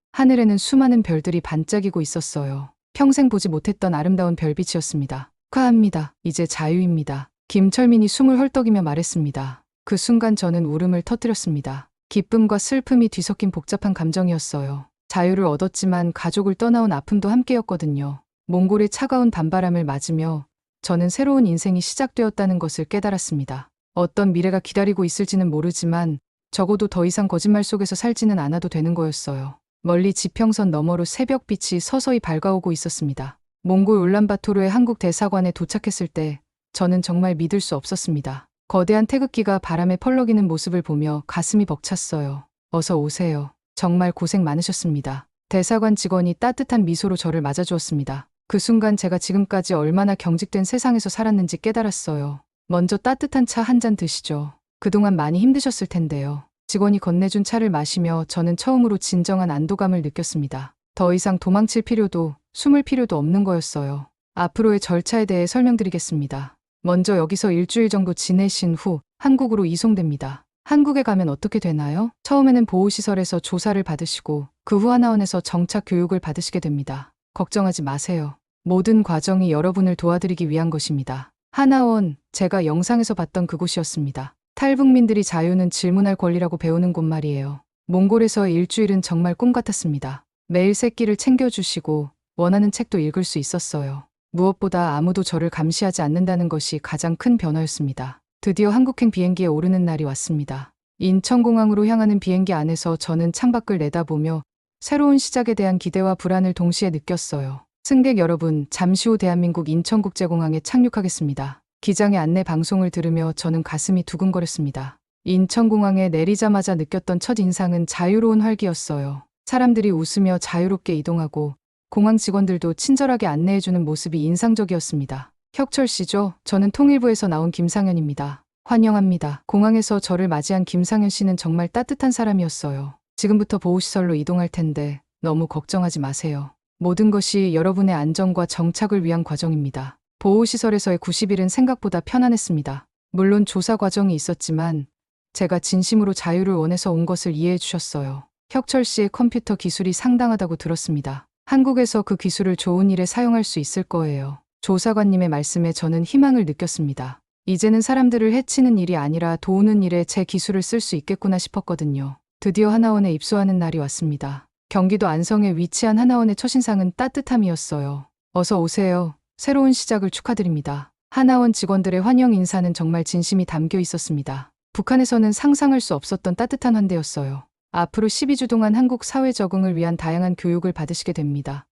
하늘에는 수많은 별들이 반짝이고 있었어요. 평생 보지 못했던 아름다운 별빛이었습니다. 축하합니다. 이제 자유입니다. 김철민이 숨을 헐떡이며 말했습니다. 그 순간 저는 울음을 터뜨렸습니다. 기쁨과 슬픔이 뒤섞인 복잡한 감정이었어요. 자유를 얻었지만 가족을 떠나온 아픔도 함께였거든요. 몽골의 차가운 밤바람을 맞으며 저는 새로운 인생이 시작되었다는 것을 깨달았습니다. 어떤 미래가 기다리고 있을지는 모르지만 적어도 더 이상 거짓말 속에서 살지는 않아도 되는 거였어요. 멀리 지평선 너머로 새벽빛이 서서히 밝아오고 있었습니다. 몽골 울란바토르의 한국 대사관에 도착했을 때 저는 정말 믿을 수 없었습니다. 거대한 태극기가 바람에 펄럭이는 모습을 보며 가슴이 벅찼어요. 어서 오세요. 정말 고생 많으셨습니다. 대사관 직원이 따뜻한 미소로 저를 맞아주었습니다. 그 순간 제가 지금까지 얼마나 경직된 세상에서 살았는지 깨달았어요. 먼저 따뜻한 차 한 잔 드시죠. 그동안 많이 힘드셨을 텐데요. 직원이 건네준 차를 마시며 저는 처음으로 진정한 안도감을 느꼈습니다. 더 이상 도망칠 필요도 숨을 필요도 없는 거였어요. 앞으로의 절차에 대해 설명드리겠습니다. 먼저 여기서 일주일 정도 지내신 후 한국으로 이송됩니다. 한국에 가면 어떻게 되나요? 처음에는 보호시설에서 조사를 받으시고 그 후 하나원에서 정착 교육을 받으시게 됩니다. 걱정하지 마세요. 모든 과정이 여러분을 도와드리기 위한 것입니다. 하나원, 제가 영상에서 봤던 그곳이었습니다. 탈북민들이 자유는 질문할 권리라고 배우는 곳 말이에요. 몽골에서의 일주일은 정말 꿈 같았습니다. 매일 새끼를 챙겨주시고 원하는 책도 읽을 수 있었어요. 무엇보다 아무도 저를 감시하지 않는다는 것이 가장 큰 변화였습니다. 드디어 한국행 비행기에 오르는 날이 왔습니다. 인천공항으로 향하는 비행기 안에서 저는 창밖을 내다보며 새로운 시작에 대한 기대와 불안을 동시에 느꼈어요. 승객 여러분, 잠시 후 대한민국 인천국제공항에 착륙하겠습니다. 기장의 안내 방송을 들으며 저는 가슴이 두근거렸습니다. 인천공항에 내리자마자 느꼈던 첫 인상은 자유로운 활기였어요. 사람들이 웃으며 자유롭게 이동하고 공항 직원들도 친절하게 안내해주는 모습이 인상적이었습니다. 혁철 씨죠? 저는 통일부에서 나온 김상현입니다. 환영합니다. 공항에서 저를 맞이한 김상현 씨는 정말 따뜻한 사람이었어요. 지금부터 보호시설로 이동할 텐데 너무 걱정하지 마세요. 모든 것이 여러분의 안전과 정착을 위한 과정입니다. 보호시설에서의 90일은 생각보다 편안했습니다. 물론 조사 과정이 있었지만 제가 진심으로 자유를 원해서 온 것을 이해해 주셨어요. 혁철 씨의 컴퓨터 기술이 상당하다고 들었습니다. 한국에서 그 기술을 좋은 일에 사용할 수 있을 거예요. 조사관님의 말씀에 저는 희망을 느꼈습니다. 이제는 사람들을 해치는 일이 아니라 도우는 일에 제 기술을 쓸 수 있겠구나 싶었거든요. 드디어 하나원에 입소하는 날이 왔습니다. 경기도 안성에 위치한 하나원의 첫인상은 따뜻함이었어요. 어서 오세요. 새로운 시작을 축하드립니다. 하나원 직원들의 환영 인사는 정말 진심이 담겨 있었습니다. 북한에서는 상상할 수 없었던 따뜻한 환대였어요. 앞으로 12주 동안 한국 사회 적응을 위한 다양한 교육을 받으시게 됩니다.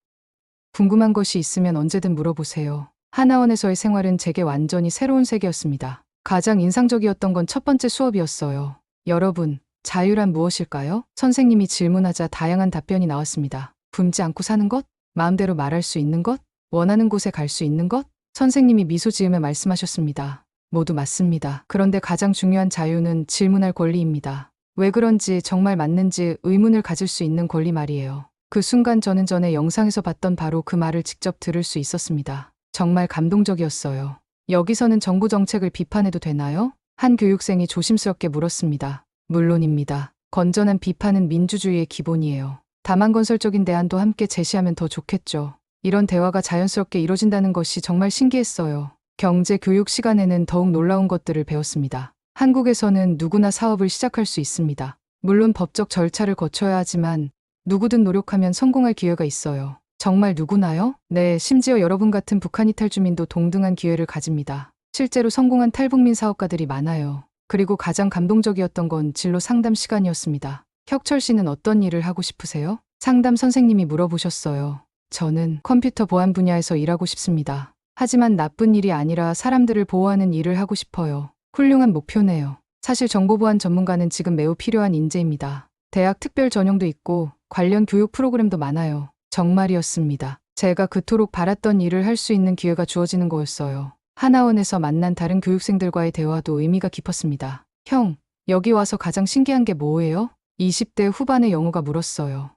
궁금한 것이 있으면 언제든 물어보세요. 하나원에서의 생활은 제게 완전히 새로운 세계였습니다. 가장 인상적이었던 건 첫 번째 수업이었어요. 여러분, 자유란 무엇일까요? 선생님이 질문하자 다양한 답변이 나왔습니다. 굶지 않고 사는 것? 마음대로 말할 수 있는 것? 원하는 곳에 갈 수 있는 것? 선생님이 미소 지으며 말씀하셨습니다. 모두 맞습니다. 그런데 가장 중요한 자유는 질문할 권리입니다. 왜 그런지 정말 맞는지 의문을 가질 수 있는 권리 말이에요. 그 순간 저는 전에 영상에서 봤던 바로 그 말을 직접 들을 수 있었습니다. 정말 감동적이었어요. 여기서는 정부 정책을 비판해도 되나요? 한 교육생이 조심스럽게 물었습니다. 물론입니다. 건전한 비판은 민주주의의 기본이에요. 다만 건설적인 대안도 함께 제시하면 더 좋겠죠. 이런 대화가 자연스럽게 이뤄진다는 것이 정말 신기했어요. 경제 교육 시간에는 더욱 놀라운 것들을 배웠습니다. 한국에서는 누구나 사업을 시작할 수 있습니다. 물론 법적 절차를 거쳐야 하지만 누구든 노력하면 성공할 기회가 있어요. 정말 누구나요? 네, 심지어 여러분 같은 북한 이탈 주민도 동등한 기회를 가집니다. 실제로 성공한 탈북민 사업가들이 많아요. 그리고 가장 감동적이었던 건 진로 상담 시간이었습니다. 혁철 씨는 어떤 일을 하고 싶으세요? 상담 선생님이 물어보셨어요. 저는 컴퓨터 보안 분야에서 일하고 싶습니다. 하지만 나쁜 일이 아니라 사람들을 보호하는 일을 하고 싶어요. 훌륭한 목표네요. 사실 정보보안 전문가는 지금 매우 필요한 인재입니다. 대학 특별 전형도 있고 관련 교육 프로그램도 많아요. 정말이었습니다. 제가 그토록 바랐던 일을 할 수 있는 기회가 주어지는 거였어요. 하나원에서 만난 다른 교육생들과의 대화도 의미가 깊었습니다. 형, 여기 와서 가장 신기한 게 뭐예요? 20대 후반의 영우가 물었어요.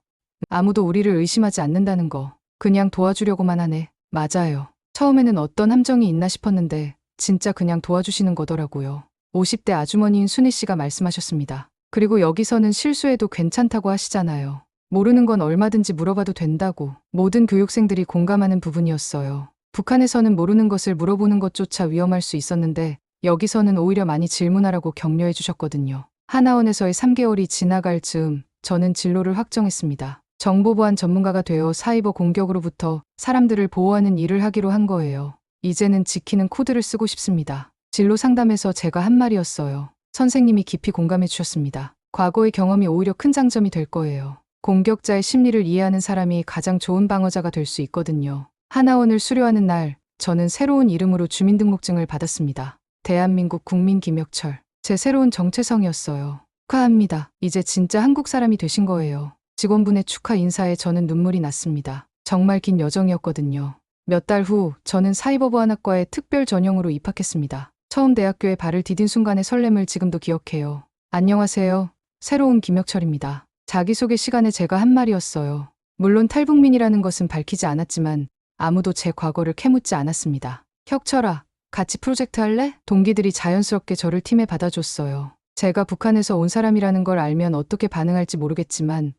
아무도 우리를 의심하지 않는다는 거. 그냥 도와주려고만 하네. 맞아요. 처음에는 어떤 함정이 있나 싶었는데 진짜 그냥 도와주시는 거더라고요. 50대 아주머니인 순희 씨가 말씀하셨습니다. 그리고 여기서는 실수해도 괜찮다고 하시잖아요. 모르는 건 얼마든지 물어봐도 된다고. 모든 교육생들이 공감하는 부분이었어요. 북한에서는 모르는 것을 물어보는 것조차 위험할 수 있었는데 여기서는 오히려 많이 질문하라고 격려해 주셨거든요. 하나원에서의 3개월이 지나갈 즈음 저는 진로를 확정했습니다. 정보보안 전문가가 되어 사이버 공격으로부터 사람들을 보호하는 일을 하기로 한 거예요. 이제는 지키는 코드를 쓰고 싶습니다. 진로 상담에서 제가 한 말이었어요. 선생님이 깊이 공감해 주셨습니다. 과거의 경험이 오히려 큰 장점이 될 거예요. 공격자의 심리를 이해하는 사람이 가장 좋은 방어자가 될 수 있거든요. 하나원을 수료하는 날, 저는 새로운 이름으로 주민등록증을 받았습니다. 대한민국 국민 김혁철. 제 새로운 정체성이었어요. 축하합니다. 이제 진짜 한국 사람이 되신 거예요. 직원분의 축하 인사에 저는 눈물이 났습니다. 정말 긴 여정이었거든요. 몇 달 후 저는 사이버보안학과에 특별 전형으로 입학했습니다. 처음 대학교에 발을 디딘 순간의 설렘을 지금도 기억해요. 안녕하세요. 새로운 김혁철입니다. 자기소개 시간에 제가 한 말이었어요. 물론 탈북민이라는 것은 밝히지 않았지만 아무도 제 과거를 캐묻지 않았습니다. 혁철아, 같이 프로젝트 할래? 동기들이 자연스럽게 저를 팀에 받아줬어요. 제가 북한에서 온 사람이라는 걸 알면 어떻게 반응할지 모르겠지만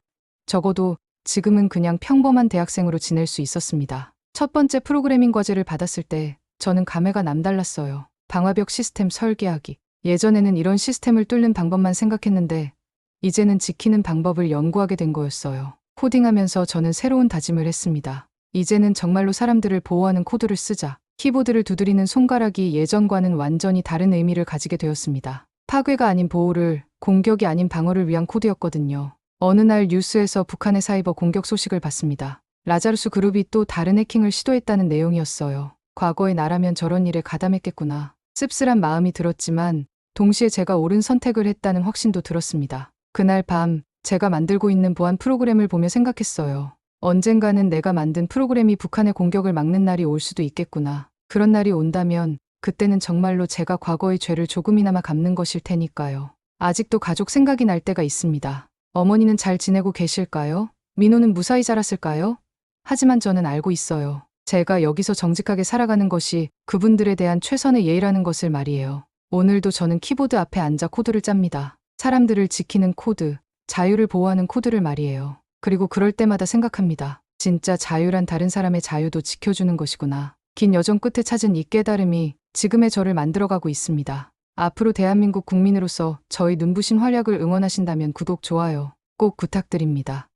적어도 지금은 그냥 평범한 대학생으로 지낼 수 있었습니다. 첫 번째 프로그래밍 과제를 받았을 때 저는 감회가 남달랐어요. 방화벽 시스템 설계하기. 예전에는 이런 시스템을 뚫는 방법만 생각했는데 이제는 지키는 방법을 연구하게 된 거였어요. 코딩하면서 저는 새로운 다짐을 했습니다. 이제는 정말로 사람들을 보호하는 코드를 쓰자. 키보드를 두드리는 손가락이 예전과는 완전히 다른 의미를 가지게 되었습니다. 파괴가 아닌 보호를, 공격이 아닌 방어를 위한 코드였거든요. 어느 날 뉴스에서 북한의 사이버 공격 소식을 봤습니다. 라자루스 그룹이 또 다른 해킹을 시도했다는 내용이었어요. 과거의 나라면 저런 일에 가담했겠구나. 씁쓸한 마음이 들었지만 동시에 제가 옳은 선택을 했다는 확신도 들었습니다. 그날 밤 제가 만들고 있는 보안 프로그램을 보며 생각했어요. 언젠가는 내가 만든 프로그램이 북한의 공격을 막는 날이 올 수도 있겠구나. 그런 날이 온다면 그때는 정말로 제가 과거의 죄를 조금이나마 갚는 것일 테니까요. 아직도 가족 생각이 날 때가 있습니다. 어머니는 잘 지내고 계실까요? 민호는 무사히 자랐을까요? 하지만 저는 알고 있어요. 제가 여기서 정직하게 살아가는 것이 그분들에 대한 최선의 예의라는 것을 말이에요. 오늘도 저는 키보드 앞에 앉아 코드를 짭니다. 사람들을 지키는 코드, 자유를 보호하는 코드를 말이에요. 그리고 그럴 때마다 생각합니다. 진짜 자유란 다른 사람의 자유도 지켜주는 것이구나. 긴 여정 끝에 찾은 이 깨달음이 지금의 저를 만들어가고 있습니다. 앞으로 대한민국 국민으로서 저희 눈부신 활약을 응원하신다면 구독, 좋아요 꼭 부탁드립니다.